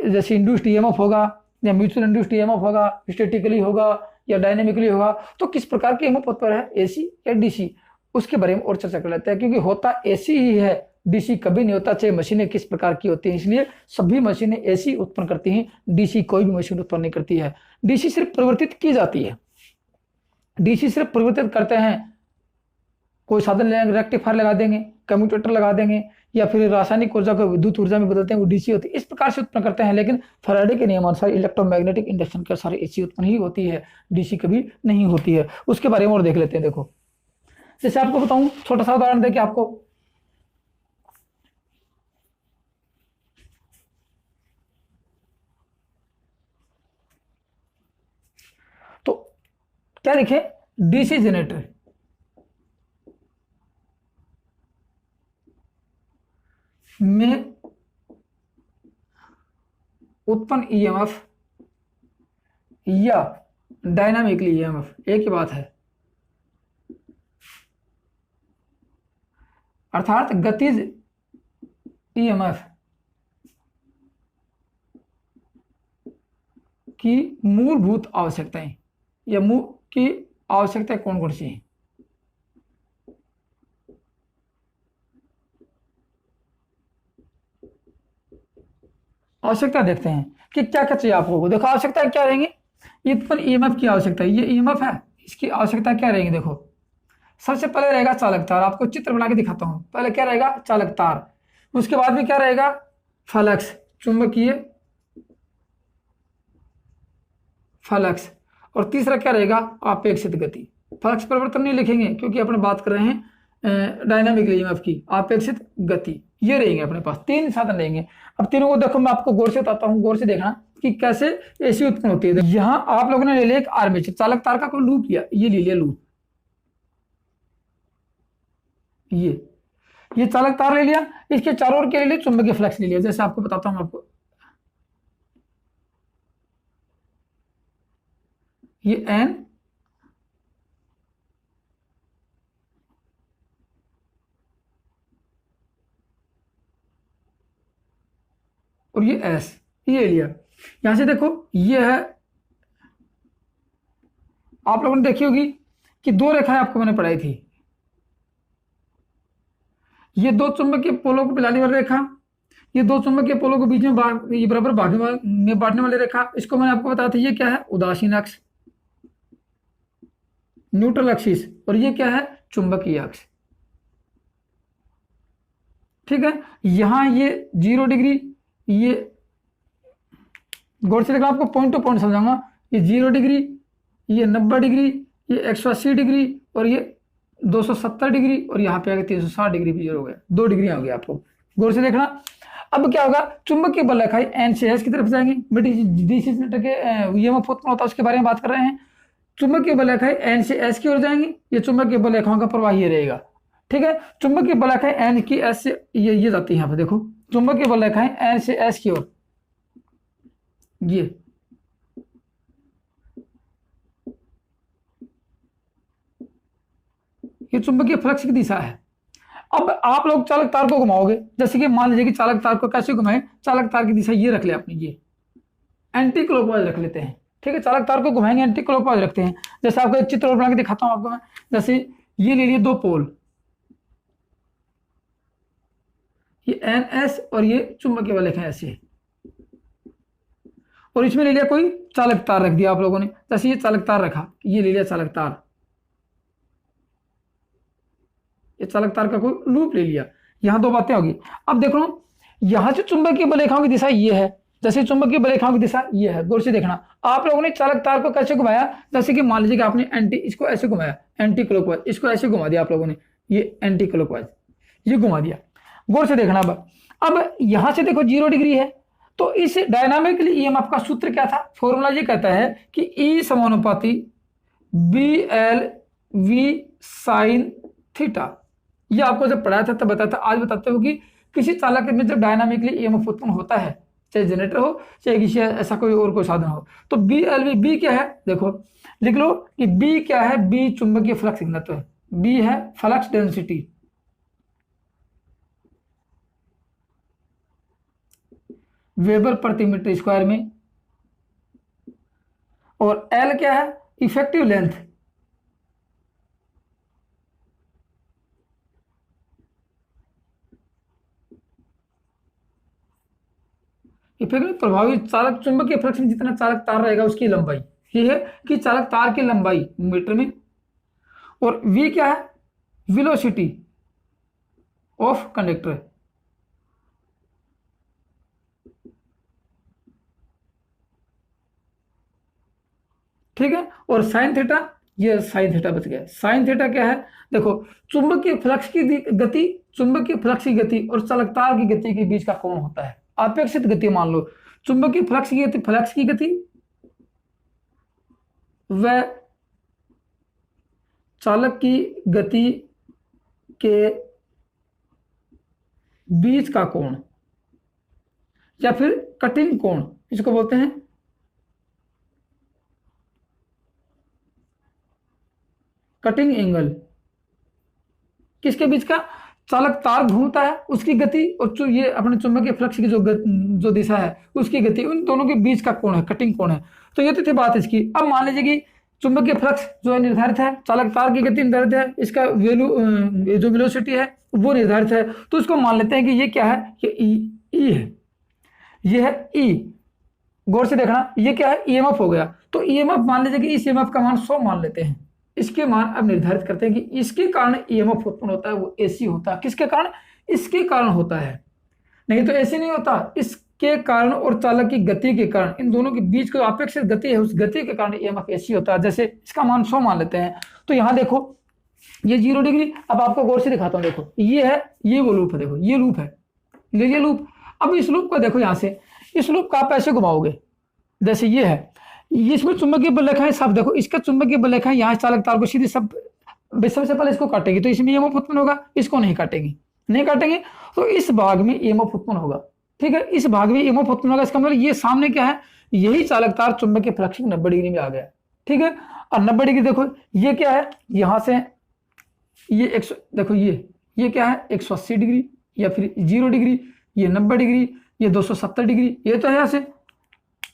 जैसे इंड्यूस्ड ईएमएफ होगा या म्यूचुअल इंड्यूस्ड ईएमएफ होगा, स्टैटिकली होगा या डायनेमिकली होगा, तो किस प्रकार के ईएमएफ उत्पन्न है, एसी या डीसी? उसके बारे में और चर्चा कर लेते हैं। क्योंकि होता एसी ही है, डीसी कभी नहीं होता, चाहे मशीनें किस प्रकार की होती हैं। इसलिए सभी मशीनें एसी उत्पन्न करती हैं, डीसी कोई भी मशीन उत्पन्न नहीं करती है। डीसी सिर्फ परिवर्तित की जाती है, डीसी सिर्फ परिवर्तित करते हैं। कोई साधन रेक्टिफायर लगा देंगे, कम्यूटेटर लगा देंगे, या फिर रासायनिक ऊर्जा को विद्युत ऊर्जा में बदलते हैं, वो डीसी होती है। इस प्रकार से उत्पन्न करते हैं। लेकिन फैराडे के नियमानुसार इलेक्ट्रोमैग्नेटिक इंडक्शन के सारे एसी उत्पन्न ही होती है, डीसी कभी नहीं होती है। उसके बारे में और देख लेते हैं। देखो, जैसे आपको बताऊं, छोटा सा उदाहरण देके आपको, तो क्या लिखे, डीसी जनरेटर में उत्पन्न ईएमएफ या डायनामिकली ईएमएफ एक ही बात है, अर्थात गतिज ईएमएफ की मूलभूत आवश्यकताएं या की आवश्यकताएं कौन कौन सी हैं। आवश्यकता देखते हैं कि क्या क्या चाहिए आपको। देखो आवश्यकता क्या रहेंगी, उत्पन्न ईएमएफ की आवश्यकता, ये ईएमएफ है, इसकी आवश्यकता क्या रहेंगी। देखो सबसे पहले रहेगा चालक तार, आपको चित्र बना के दिखाता हूं। पहले क्या रहेगा, चालक तार, उसके बाद में क्या रहेगा, फ्लक्स, चुंबकीय फ्लक्स, और तीसरा क्या रहेगा, अपेक्षित गति। फ्लक्स परिवर्तन नहीं लिखेंगे क्योंकि अपने बात कर रहे हैं डायनामिक ईएमएफ की, अपेक्षित गति, ये रहेंगे अपने पास, तीन साधन रहेंगे। अब तीनों को देखो, मैं आपको गौर से बताता हूं, गौर से देखना कि कैसे एसी उत्पन्न होती है। यहां आप लोगों ने ले लिया एक आर्मेचर, चालक तार का कोई लूप लिया, ये ले लिया लूप, ये चालक तार ले लिया, इसके चारों ओर क्या ले लिया, चुंबकीय फ्लक्स ले लिया। जैसे आपको बताता हूं, आपको ये एन और ये एस, ये लिया। यहां से देखो ये है, आप लोगों ने देखी होगी कि दो रेखाएं आपको मैंने पढ़ाई थी, ये दो चुंबकीय पोलों को मिलाने वाली रेखा, ये दो चुंबकीय पोलों के बीच में ये बराबर में बांटने वाली रेखा, इसको मैंने आपको बताया था, ये क्या है, उदासीन अक्ष, न्यूट्रल एक्सिस, और ये क्या है, चुंबकीय अक्ष। ठीक है, यहां ये 0 डिग्री, ये गौर से देखना, आपको पॉइंट टू पॉइंट समझाऊंगा, ये 0 डिग्री, ये 90 डिग्री, ये 180 डिग्री, और ये 270 डिग्री, और यहाँ पे आगे 360 डिग्री भी हो गया, 2 डिग्री हो गया। आपको गौर से देखना। अब क्या होगा, चुंबकीय बल रेखाएं एन से एस की तरफ जाएंगे, डीसी जनरेटर के ईएमएफ उत्पन्न होता है उसके बारे में बात कर रहे हैं। चुंबकीय बल रेखाएं एन से एस की ओर जाएंगी, ये चुंबकीय बल रेखाओं का प्रवाह ये रहेगा। ठीक है, चुंबकीय बल रेखाएं एन की एस से ये जाती है, यहाँ पे देखो चुंबकीय बल रेखाएं एन से एस की ओर, ये चुंबकीय फ्लक्स की दिशा है। अब आप लोग चालक तार को घुमाओगे, जैसे कि मान लीजिए कि चालक तार को कैसे घुमाए, चालक तार की दिशा ये रख ले आपने, ये एंटी क्लॉकवाइज रख लेते हैं। ठीक है, चालक तार को घुमाएंगे, एंटी क्लॉकवाइज रखते हैं। जैसे आपको एक चित्र और बना के दिखाता हूं आपको मैं, जैसे ये ले लिए दो पोल, ये एन एस और ये चुंबकीय बल रेखा ऐसे, और इसमें ले लिया कोई चालक तार रख दिया आप लोगों ने, जैसे ये चालक तार रखा, ये ले लिया चालक तार, ये चालक तार का कोई लूप ले लिया। यहां दो बातें होगी। अब देखो यहां से चुंबकीय बल रेखाओं की दिशा ये है, जैसे चुंबकीय बल रेखाओं की दिशा ये है। गौर से देखना, आप लोगों ने चालक तार को कैसे घुमाया, जैसे कि मान लीजिए कि आपने इसको ऐसे घुमाया एंटी क्लॉकवाइज, इसको ऐसे घुमा दिया आप लोगों ने, ये एंटी क्लॉकवाइज, ये घुमा दिया। गौर से देखना। अब यहां से देखो 0 डिग्री है, तो इस डायनामिकली ईएमएफ का सूत्र क्या था, फॉर्मूला ये कहता है कि ई समानुपाती B L V sine theta. ये आपको जब पढ़ाया था तब बताया था, आज बताते हो कि किसी चालक में जब डायनामिकली ईएमएफ उत्पन्न होता है, चाहे जनरेटर हो चाहे किसी ऐसा कोई और कोई साधन हो, तो बी एल वी, बी क्या है, देखो लिख लो कि बी क्या है, बी चुंबकीय फ्लक्स घनत्व है, बी है फ्लक्स डेंसिटी, वेबर प्रति मीटर स्क्वायर में, और एल क्या है, इफेक्टिव लेंथ, इफेक्टिव प्रभावी चालक चुंबकीय फ्लक्स में जितना चालक तार रहेगा उसकी लंबाई, ये है कि चालक तार की लंबाई मीटर में, और वी क्या है, वेलोसिटी ऑफ कंडक्टर, ठीक है, और साइन थीटा ये साइन थीटा बच गया। साइन थीटा क्या है, देखो चुंबकीय फ्लक्स की गति, चुंबकीय फ्लक्स की गति और चालकतार की गति के बीच का कोण होता है अपेक्षित गति। मान लो चुंबकीय फ्लक्स की गति व चालक की गति के बीच का कोण या फिर कटिंग कोण, इसको बोलते हैं कटिंग एंगल। किसके बीच का, चालक तार घूमता है उसकी गति और ये अपने चुंबकीय फ्लक्स की जो दिशा है उसकी गति, उन दोनों के बीच का कोण है, कटिंग कोण है। तो ये तो थी बात इसकी। अब मान लीजिए कि चुंबकीय फ्लक्स जो है निर्धारित है, चालक तार की गति निर्धारित है, इसका वैल्यू जो वेलोसिटी है वो निर्धारित है। तो इसको मान लेते हैं कि ये क्या है, ये ई है, ये है ई। गौर से देखना, ये क्या है, ईएमएफ हो गया। तो ईएमएफ मान लीजिए कि इस ईएमएफ का मान 100 मान लेते हैं। इसके मान अब निर्धारित करते हैं कि इसके कारण ईएमएफ उत्पन्न होता है वो एसी होता है। किसके कारण, इसके कारण होता है, नहीं तो एसी नहीं होता। इसके कारण और चालक की गति के कारण, इन दोनों के बीच जो अपेक्षित गति है उस गति के कारण ईएमएफ एसी होता है। जैसे इसका मान 100 मान लेते हैं, तो यहाँ देखो ये 0 डिग्री। अब आपको गौर से दिखाता हूँ, देखो ये है, ये वो लूप है, देखो ये लूप है, ये लूप। अब इस लूप को देखो, यहाँ से इस लूप का आप ऐसे घुमाओगे, जैसे ये है, इसमें चुंबकीय बल रेखाएं सब देखो, इसका चुंबकीय बल रेखाएं यहाँ चालक तार को सीधी सबसे पहले इसको काटेगी तो इसमें ईएमएफ उत्पन्न होगा, इसको नहीं काटेंगे, नहीं काटेंगे तो इस भाग में ईएमएफ उत्पन्न होगा। ठीक है, इस भाग में ईएमएफ उत्पन्न होगा। इसका मतलब ये सामने क्या है, यही चालक तार चुंबकीय फ्लक्स 90 डिग्री में आ गया। ठीक है, और 90 डिग्री देखो ये क्या है, यहां से ये देखो ये क्या है 180 डिग्री या फिर 0 डिग्री, ये 90 डिग्री, ये 270 डिग्री, ये तो है यहाँ से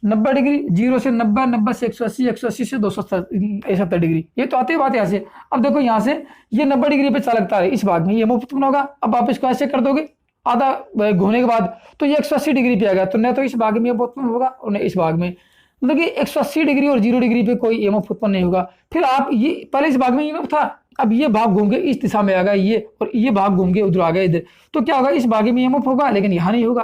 90 डिग्री, 0 से 90, 90 से 180, 180 से 270 डिग्री, ये तो आती है बात यहाँ से। अब देखो यहाँ से ये 90 डिग्री पे चालकता है, इस भाग में ये मुफ्त उत्पन्न होगा। अब आप इसको ऐसे कर दोगे आधा घूमने के बाद, तो ये 180 डिग्री पे आ गया, तो न तो इस भाग में उत्पन्न होगा और न इस भाग में, मतलब कि 180 डिग्री और 0 डिग्री पे कोई ईएमएफ उत्पन्न नहीं होगा। फिर आप ये पहले इस भाग में ईएमएफ था, अब ये भाग घूम के इस दिशा में आ गया ये, और ये भाग घूम के उधर आ गया इधर, तो क्या होगा, इस भाग में ईएमएफ होगा लेकिन यहाँ नहीं होगा।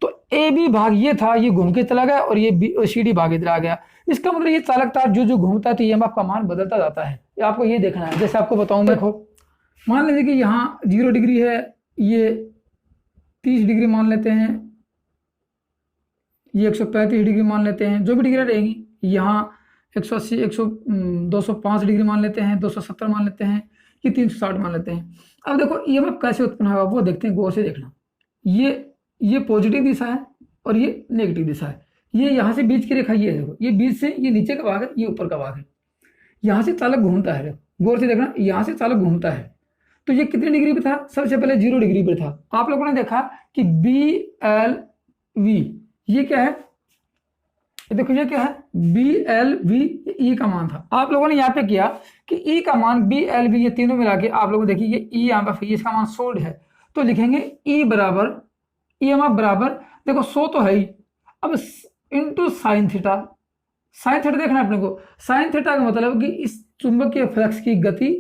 तो ए बी भाग ये था, ये घूम के चला गया और ये सी डी भाग इधर आ गया। इसका मतलब ये चालक तार जो घूमता है तो ईएमएफ का मान बदलता जाता है, आपको ये देखना है। जैसे आपको बताऊं, देखो मान लीजिए कि यहाँ 0 डिग्री है, ये 30 डिग्री मान लेते हैं, ये 135 डिग्री मान लेते हैं, जो भी डिग्री रहेगी। यहाँ 180, 205 डिग्री मान लेते हैं, 270 मान लेते हैं, ये 360 मान लेते हैं। अब देखो ईएमएफ कैसे उत्पन्न होगा वो देखते हैं, गौर से देखना। ये पॉजिटिव दिशा है और ये नेगेटिव दिशा है। ये यहाँ से बीच की रेखा ये देखो, ये बीच से ये नीचे का भाग है, ये ऊपर का भाग है। यहाँ से चालक घूमता है, गौर से देखना, यहाँ से चालक घूमता है। तो ये कितने डिग्री पे था, सबसे पहले 0 डिग्री पे था। आप लोगों ने देखा कि BLV ये क्या है, देखो ये क्या है, BLV E का मान था। आप लोगों ने यहाँ पे किया कि E का मान BLV ये तीनों मिला के आप लोग देखिए, ये E यहाँ पे इसका मान 100 है, तो लिखेंगे E बराबर ईएमएफ बराबर, देखो 100 तो है ही, अब into sine theta. Sine theta देखना अपने को, साइन थीटा का मतलब कि इस चुंबकीय फ्लक्स की गति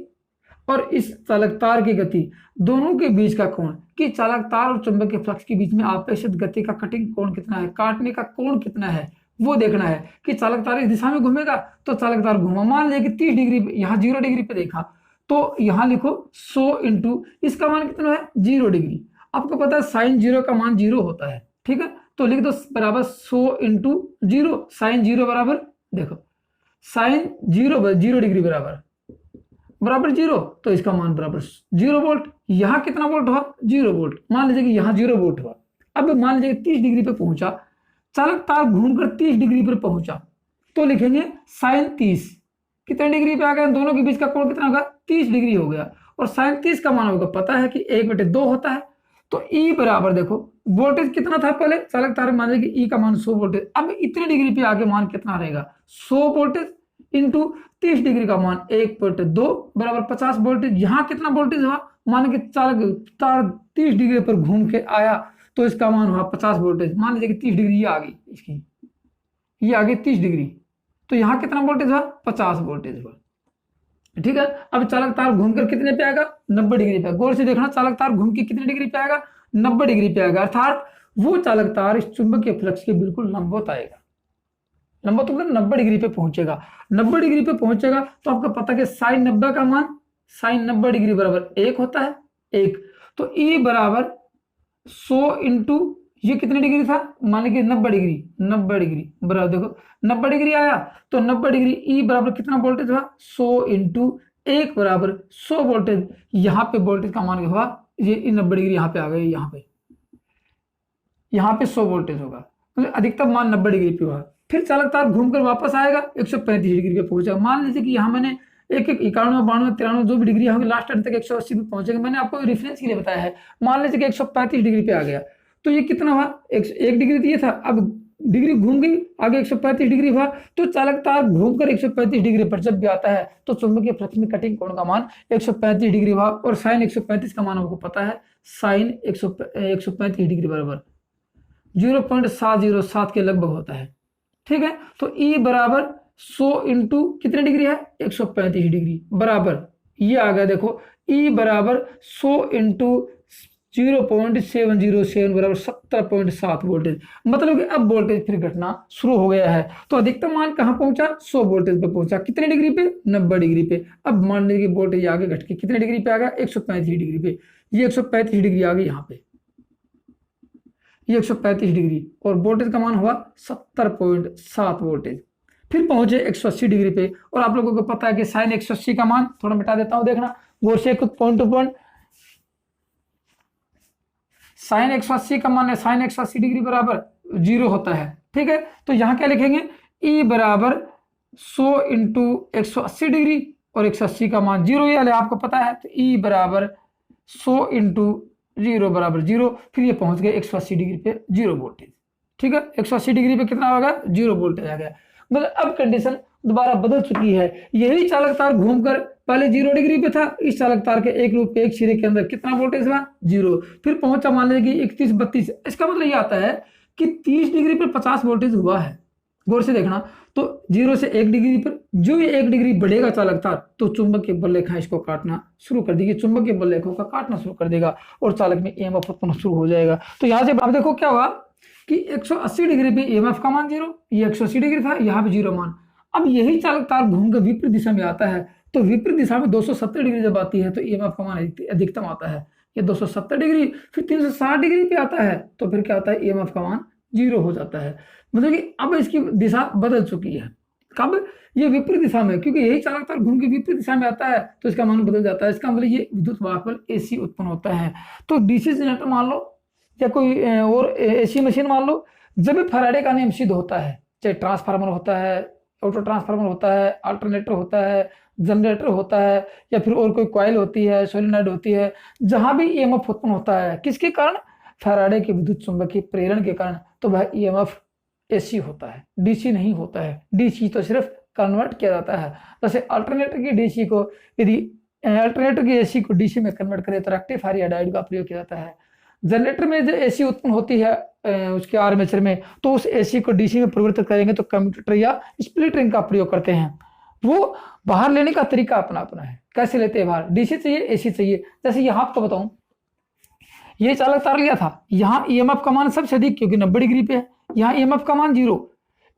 और इस चालक तार की गति दोनों के बीच का कोण, कि चालक तार और चुंबकीय फ्लक्स के बीच में अपेक्षित गति का कटिंग कोण कितना है, काटने का कोण कितना है, वो देखना है। कि चालक तार इस दिशा में घूमेगा तो चालक तार घूमा, मान लिया कि 30 डिग्री, यहाँ 0 डिग्री पे देखा, तो यहाँ लिखो 100 इंटू इसका मान कितना है 0 डिग्री। आपको पता है साइन 0 का मान 0 होता है, ठीक है, तो लिख दो बराबर 100 इंटू 0, साइन 0 बराबर, देखो साइन 0 डिग्री बराबर 0, तो इसका मान बराबर 0 वोल्ट। यहाँ कितना वोल्ट हुआ, 0 वोल्ट। मान लीजिए कि यहाँ 0 वोल्ट हुआ। अब मान लीजिए 30 डिग्री पे पहुंचा, चालक तार घूमकर 30 डिग्री पर पहुंचा, तो लिखेंगे साइन 30 कितने डिग्री पे आ गया, दोनों के बीच का कोण कितना होगा, 30 डिग्री हो गया। और साइन 30 का मान होगा, पता है कि 1/2 होता है। तो E बराबर, देखो वोल्टेज कितना था पहले, चालक तार मान लीजिए कि E का मान 100 वोल्टेज, अब इतने डिग्री पे आगे मान कितना रहेगा, 100 वोल्टेज इंटू 30 डिग्री का मान 1/2 बराबर 50 वोल्टेज। यहाँ कितना वोल्टेज हुआ, मान के चालक तार 30 डिग्री पर घूम के आया तो इसका मान हुआ 50 वोल्टेज। मान लीजिए कि 30 डिग्री ये आ गई, इसकी ये आ गई 30 डिग्री, तो यहाँ कितना वोल्टेज हुआ, 50 वोल्टेज हुआ। ठीक है, अब चालक तार घूमकर कितने पे आएगा, 90 डिग्री पे। गौर से देखना, चालक तार घूम के कितने डिग्री पे आएगा, 90 डिग्री पे आएगा, अर्थात वो चालक तार इस चुंबकीय फ्लक्स के बिल्कुल लंबवत आएगा। लंबा तो मतलब 90 डिग्री पे पहुंचेगा। 90 डिग्री पे पहुंचेगा तो आपको पता है कि साइन 90 का मान साइन 90 डिग्री बराबर 1 होता है, 1। तो E बराबर 100 इंटू ये कितने डिग्री था, मान लीजिए 90 डिग्री, 90 डिग्री बराबर देखो 90 डिग्री आया तो 90 डिग्री E बराबर कितना वोल्टेज हुआ, 100 इंटू 1 बराबर 100 वोल्टेज। यहाँ पे वोल्टेज का मान हुआ ये 90 डिग्री यहाँ पे आ गई, यहाँ पे 100 वोल्टेज होगा, मतलब अधिकतम मान 90 डिग्री पे हुआ। फिर चालक तार घूमकर वापस आएगा 135 डिग्री पे पहुंचेगा। मान लीजिए कि यहाँ मैंने 91, 92, 93 जो भी डिग्री होगी लास्ट एंड तक 180 पे पहुंचेगा। मैंने आपको रेफरेंस के लिए बताया है। मान लीजिए कि 135 डिग्री पे आ गया तो ये कितना हुआ, 1 डिग्री दिया था, अब डिग्री घूम गई आगे 135 डिग्री हुआ। तो चालक तार घूमकर 135 डिग्री पर जब भी आता है तो चुंबकीय फ्लक्स में कटिंग कोण का मान 135 डिग्री हुआ। और साइन 135 का मान आपको पता है, साइन 135 डिग्री बराबर 0.707 के लगभग होता है, ठीक है। तो E बराबर 100 इंटू कितने डिग्री है, 135 डिग्री बराबर ये आ गया। देखो E बराबर 100 इंटू 0.707 बराबर 17.7 वोल्टेज। मतलब कि अब वोल्टेज फिर घटना शुरू हो गया है। तो अधिकतम मान कहां पहुंचा, 100 वोल्टेज पे पहुंचा, कितने डिग्री पे, 90 डिग्री पे। अब मान लीजिए कि वोल्टेज आगे घट के कितने डिग्री पे आ गया, 135 डिग्री पे। ये 135 डिग्री आ गई यहाँ पे, ये 135 डिग्री और वोल्टेज का मान हुआ 17.7 वोल्टेज। फिर पहुंचे 180 डिग्री पे। और आप लोगों को पता है कि साइन 180 का मान, थोड़ा मिटा देता हूं, देखना गौर से कुछ पॉइंट टू पॉइंट। साइन 180 का मान है, साइन 180 डिग्री बराबर 0 होता है, ठीक है। तो यहां क्या लिखेंगे, E बराबर 100 इंटू 180 डिग्री और 180 का मान 0 ये आपको पता है। तो E बराबर 100 इंटू 0 बराबर 0। फिर ये पहुंच गए 180 डिग्री पे 0 वोल्टेज, ठीक है। 180 डिग्री पे कितना होगा, 0 वोल्टेज आ गया। मतलब अब कंडीशन दोबारा बदल चुकी है। यही चालक तार घूमकर पहले 0 डिग्री पे था, इस चालक तार के एक लूप पे एक सिरे के अंदर कितना वोल्टेज हुआ, 0। फिर पहुंचा मान लीजिए कि 31, 32। इसका मतलब ये आता है कि 30 डिग्री पर 50 वोल्टेज हुआ है। गौर से देखना, तो 0 से 1 डिग्री पर जो ये 1 डिग्री बढ़ेगा चालक तार, तो चुंबक के बल रेखा इसको काटना शुरू कर देगी, चुंबक के बल रेखाओं का काटना शुरू कर देगा और चालक में EMF उत्पन्न शुरू हो जाएगा। तो यहाँ से आप देखो क्या हुआ कि 180 डिग्री पे EMF का मान 0, ये 180 डिग्री था, यहाँ पे 0 मान। अब यही चालक तार घूमकर विपरीत दिशा में आता है, तो विपरीत दिशा में 270 डिग्री जब आती है तो EMF का मान अधिकतम आता है, ये 270 डिग्री। फिर 360 डिग्री पे आता है तो फिर क्या होता है, EMF का मान 0 हो जाता है। मतलब कि अब इसकी दिशा बदल चुकी है। कब, ये विपरीत दिशा में, क्योंकि यही चालक तार घूम के विपरीत दिशा में आता है तो इसका मान बदल जाता है। इसका मतलब ये विद्युत वाहक बल AC उत्पन्न होता है। तो DC जनरेटर मान लो या कोई और AC मशीन मान लो, जब भी फैराडे का नियम सिद्ध होता है, चाहे ट्रांसफार्मर होता है, ऑटो ट्रांसफार्मर होता है, अल्टरनेटर होता है, जनरेटर होता है, या फिर और कोई कॉइल होती है, सोलेनॉइड होती है, जहां भी EMF उत्पन्न होता है किसके कारण, फैराडे के विद्युत चुंबकीय प्रेरण के कारण, तो वह EMF AC होता है, DC नहीं होता है। DC तो सिर्फ कन्वर्ट किया जाता है। जैसे अल्टरनेटर की DC को, यदि अल्टरनेटर की AC को DC में कन्वर्ट करें तो रेक्टिफायर या डायोड का प्रयोग किया जाता है। जनरेटर में जो AC उत्पन्न होती है उसके आर्मेचर में, तो उस AC को DC में परिवर्तित करेंगे तो कम्यूटेटर या स्प्लिट रिंग का प्रयोग करते हैं। वो बाहर लेने का तरीका अपना अपना है, कैसे लेते हैं बाहर, DC चाहिए, AC चाहिए। जैसे यहाँ आपको बताऊं, ये चालक तार लिया था, यहाँ EMF का मान सबसे अधिक क्योंकि 90 डिग्री पे है, यहाँ EMF का मान 0,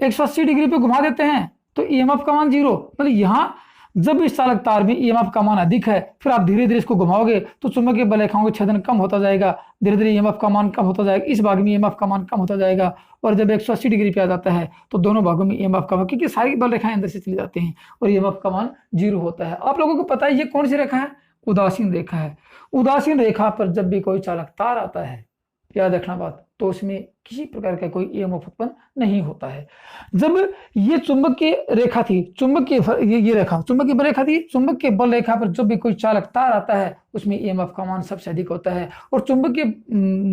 180 डिग्री पे घुमा देते हैं तो EMF का मान 0। मतलब यहाँ जब इस चालक तार में EMF का मान अधिक है, फिर आप धीरे धीरे इसको घुमाओगे तो चुंबकीय बल रेखाओं का छेदन कम होता जाएगा, धीरे धीरे EMF का मान कम होता जाएगा, इस भाग में EMF का मान कम होता जाएगा। और जब 180 डिग्री पे आ जाता है तो दोनों भागों में EMF का मान, क्योंकि सारी बल रेखाएं अंदर से चली जाती हैं और EMF का मान 0 होता है। आप लोगों को पता है ये कौन सी रेखा है, उदासीन रेखा है। उदासीन रेखा पर जब भी कोई चालक तार आता है, याद रखना बात, तो उसमें किसी प्रकार का कोई EMF उत्पन्न नहीं होता है। जब ये चुंबकीय रेखा थी, चुंबकीय ये रेखा चुंबकीय बल रेखा थी, चुंबकीय बल रेखा पर जब भी कोई चालक तार आता है उसमें EMF का मान सबसे अधिक होता है। और चुंबकीय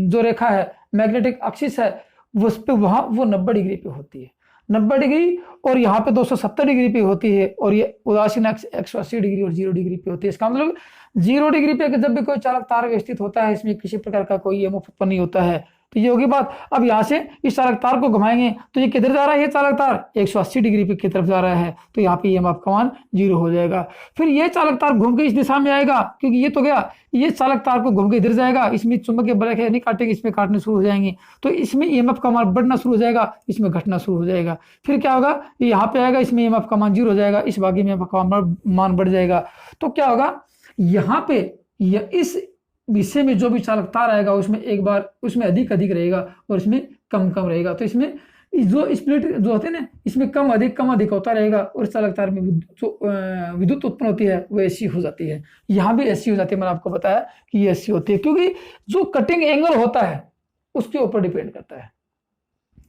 जो रेखा है, मैग्नेटिक एक्सिस है, उस पे वहां वो 90 डिग्री पे होती है, 90 डिग्री, और यहाँ पे 270 डिग्री पे होती है, और ये उदासीन 180 डिग्री और 0 डिग्री पे होती है। इसका मतलब 0 डिग्री पे जब भी कोई चालक तार व्यवस्थित होता है, इसमें किसी प्रकार का कोई EMF उत्पन्न नहीं होता है। तो ये होगी बात। अब यहाँ से इस चालक तार को घुमाएंगे तो ये किधर जा रहा है, ये चालक तार 180 डिग्री पे की तरफ जा रहा है, तो यहाँ पे ईएमएफ का मान 0 हो जाएगा। फिर ये चालक तार घूम के इस दिशा में आएगा, क्योंकि ये तो गया, ये चालक तार को घूम के इधर जाएगा, इसमें चुंबकीय बल है नहीं काटेंगे, इसमें काटने शुरू हो जाएंगे, तो इसमें ईएमएफ का मान बढ़ना शुरू हो जाएगा, इसमें घटना शुरू हो जाएगा। फिर क्या होगा, यहाँ पे आएगा, इसमें ईएमएफ का मान 0 हो जाएगा, इस भाग में ईएमएफ का मान बढ़ जाएगा। तो क्या होगा, यहाँ पे इस विषय में जो भी चालक तार आएगा उसमें एक बार उसमें अधिक रहेगा और इसमें कम रहेगा। तो इसमें जो स्प्लिट जो होते हैं ना, इसमें कम अधिक होता रहेगा और चालक तार में जो विद्युत उत्पन्न होती है वो एसी हो जाती है। यहाँ भी एसी हो जाती है, मैंने आपको बताया कि ये एसी होती है, क्योंकि जो कटिंग एंगल होता है उसके ऊपर डिपेंड करता है।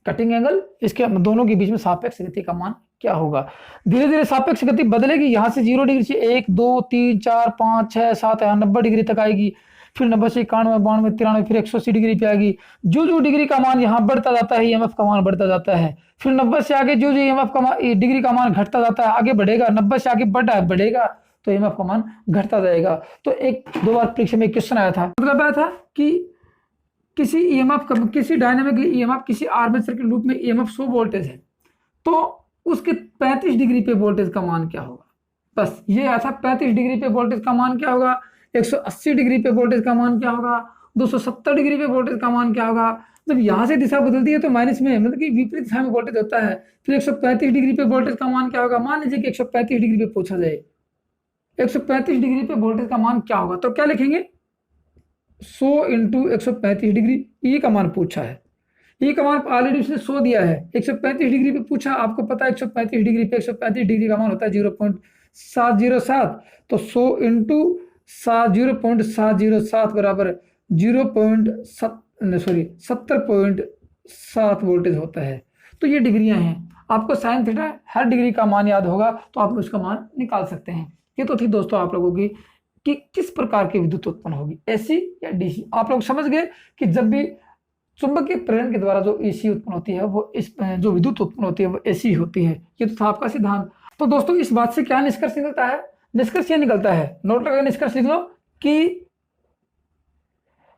कटिंग एंगल, इसके दोनों के बीच में सापेक्ष गति का मान क्या होगा। धीरे धीरे सापेक्ष गति बदलेगी, यहाँ से 0 डिग्री से 1 2 3 4 5 6 7 90 डिग्री तक आएगी, फिर 90 से 91 92 93 फिर 180 डिग्री पे आएगी। जो डिग्री का मान यहाँ बढ़ता जाता है ईएमएफ का मान बढ़ता जाता है। फिर 90 से आगे जो ईएमएफ का डिग्री का मान घटता जाता है, आगे बढ़ेगा, 90 से आगे बढ़ेगा तो ईएमएफ का मान घटता जाएगा। तो एक दो बार परीक्षा में क्वेश्चन आया था, मतलब आया था कि किसी ईएमएफ किसी डायनामिक ईएमएफ किसी आर्मेचर के लूप में ईएमएफ 100 वोल्टेज है, तो उसके 35 डिग्री पे वोल्टेज का मान क्या होगा। बस ये आया था, 35 डिग्री पे वोल्टेज का मान क्या होगा, 180 डिग्री पे वोल्टेज का मान क्या होगा, 270 डिग्री पे वोल्टेज का मान क्या होगा। जब यहाँ से दिशा बदलती है तो माइनस में, मतलब कि विपरीत दिशा में वोल्टेज होता है। फिर 135 डिग्री पे वोल्टेज का मान क्या होगा, मान लीजिए कि 135 डिग्री पे पूछा जाए, 135 डिग्री पे वोल्टेज का मान क्या होगा, तो क्या लिखेंगे, 100 इंटू 135 डिग्री, ई का मान पूछा है, ई का मान ऑलरेडी उसने 100 दिया है, 135 डिग्री पे पूछा, आपको पता है 135 डिग्री पे 135 डिग्री का मान होता है 0.707, तो 100 इंटू 0.707 बराबर 70.7 वोल्टेज होता है। तो ये डिग्रियां हैं, आपको साइन थीटा हर डिग्री का मान याद होगा तो आप उसका मान निकाल सकते हैं। ये तो थी दोस्तों आप लोगों की कि किस प्रकार की विद्युत उत्पन्न होगी, एसी या डीसी। आप लोग समझ गए कि जब भी चुंबकीय प्रेरण के द्वारा जो एसी उत्पन्न होती है वो जो विद्युत उत्पन्न होती है वो एसी होती है। ये तो था आपका सिद्धांत। तो दोस्तों इस बात से क्या निष्कर्ष निकलता है, निष्कर्ष ये निकलता है, नोट लगा निष्कर्ष लिख लो कि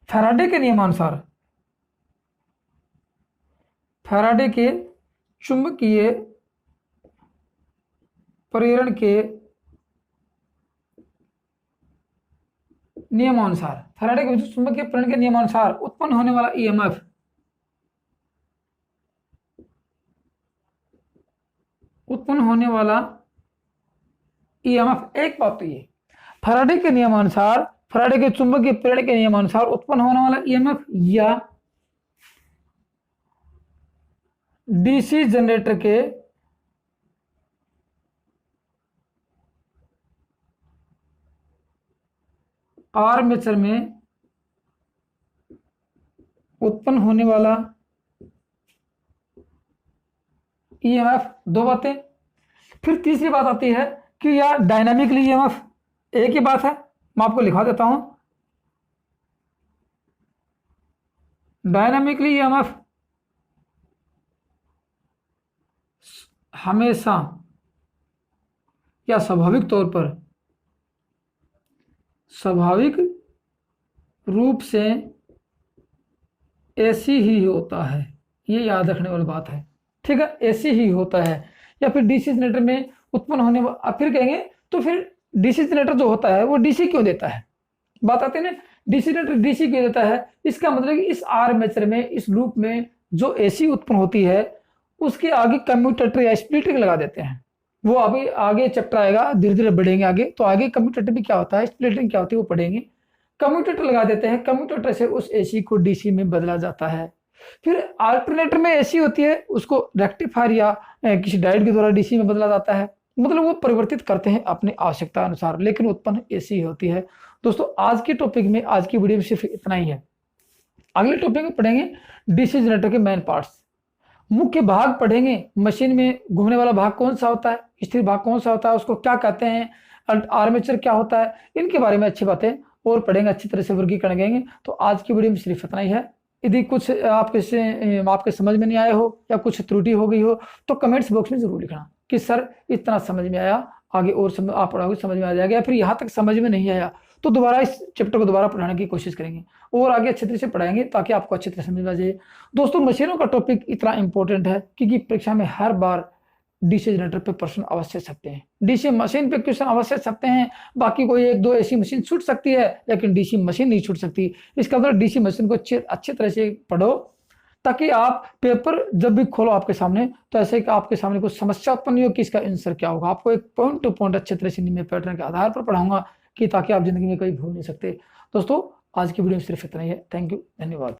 फैराडे के नियमानुसार, फैराडे के चुंबकीय प्रेरण के नियमानुसार, फैराडे के विद्युत चुंबकीय प्रेरण के नियमानुसार उत्पन्न होने वाला ईएमएफ एक बात तो ये, फैराडे के नियमानुसार, फैराडे के चुंबकीय प्रेरण के नियमानुसार उत्पन्न होने वाला ईएमएफ या डीसी जनरेटर के आर्मेचर में उत्पन्न होने वाला ईएमएफ, दो बातें। फिर तीसरी बात आती है कि यह डायनामिकली ईएमएफ, एक ही बात है, मैं आपको लिखा देता हूं, डायनामिकली ईएमएफ हमेशा या स्वाभाविक तौर पर, स्वाभाविक रूप से एसी ही होता है, ये याद रखने वाली बात है, ठीक है, एसी ही होता है। या फिर डीसी जनरेटर में उत्पन्न होने फिर कहेंगे तो फिर डीसी जनरेटर जो होता है वो डीसी क्यों देता है, बात आती है ना, डीसी जनरेटर डीसी क्यों देता है, इसका मतलब कि इस आर्मेचर में, इस लूप में जो एसी उत्पन्न होती है उसके आगे कम्यूटेटर या स्प्लिटिंग लगा देते हैं। वो अभी आगे चैप्टर आएगा, धीरे धीरे बढ़ेंगे आगे, तो आगे कम्यूटेटर भी क्या होता है, स्प्लिटिंग क्या होती है वो पढ़ेंगे। कम्यूटेटर लगा देते हैं, कम्यूटेटर से उस एसी को डीसी में बदला जाता है। फिर अल्टरनेटर में एसी होती है, उसको रेक्टिफायर या किसी डायोड के द्वारा डीसी में बदला जाता है, मतलब वो परिवर्तित करते हैं अपनी आवश्यकता अनुसार, लेकिन उत्पन्न एसी होती है। दोस्तों आज के टॉपिक में, आज की वीडियो में सिर्फ इतना ही है। अगले टॉपिक में पढ़ेंगे डीसी जनरेटर के मेन पार्ट्स, मुख्य भाग पढ़ेंगे, मशीन में घूमने वाला भाग कौन सा होता है, स्थिर भाग कौन सा होता है, उसको क्या कहते हैं, आर्मेचर क्या होता है, इनके बारे में अच्छी बातें और पढ़ेंगे, अच्छी तरह से वर्गीकरण करेंगे। तो आज की वीडियो में सिर्फ इतना ही है। यदि कुछ आपके समझ में नहीं आया हो या कुछ त्रुटि हो गई हो तो कमेंट्स बॉक्स में जरूर लिखना कि सर इतना समझ में आया, आगे और आप पढ़ोगे समझ में आ जाएगा, या फिर यहाँ तक समझ में नहीं आया तो दोबारा इस चैप्टर को दोबारा पढ़ाने की कोशिश करेंगे और आगे अच्छे तरह से पढ़ाएंगे ताकि आपको अच्छी तरह समझ में आ जाए। दोस्तों मशीनों का टॉपिक इतना इंपॉर्टेंट है क्योंकि परीक्षा में हर बार डीसी जनरेटर पे प्रश्न अवश्य सकते हैं, डीसी मशीन पे क्वेश्चन अवश्य सकते हैं। बाकी कोई एक दो ऐसी मशीन छूट सकती है लेकिन डीसी मशीन नहीं छूट सकती। इसका मतलब डीसी मशीन को अच्छी तरह से पढ़ो ताकि आप पेपर जब भी खोलो आपके सामने तो ऐसे कि आपके सामने कुछ समस्या उत्पन्न हो कि इसका आंसर क्या होगा। आपको एक पॉइंट टू पॉइंट अच्छे तरह से मैं पैटर्न के आधार पर पढ़ाऊंगा कि ताकि आप जिंदगी में कहीं भूल नहीं सकते। दोस्तों आज की वीडियो में सिर्फ इतना ही है। थैंक यू, धन्यवाद।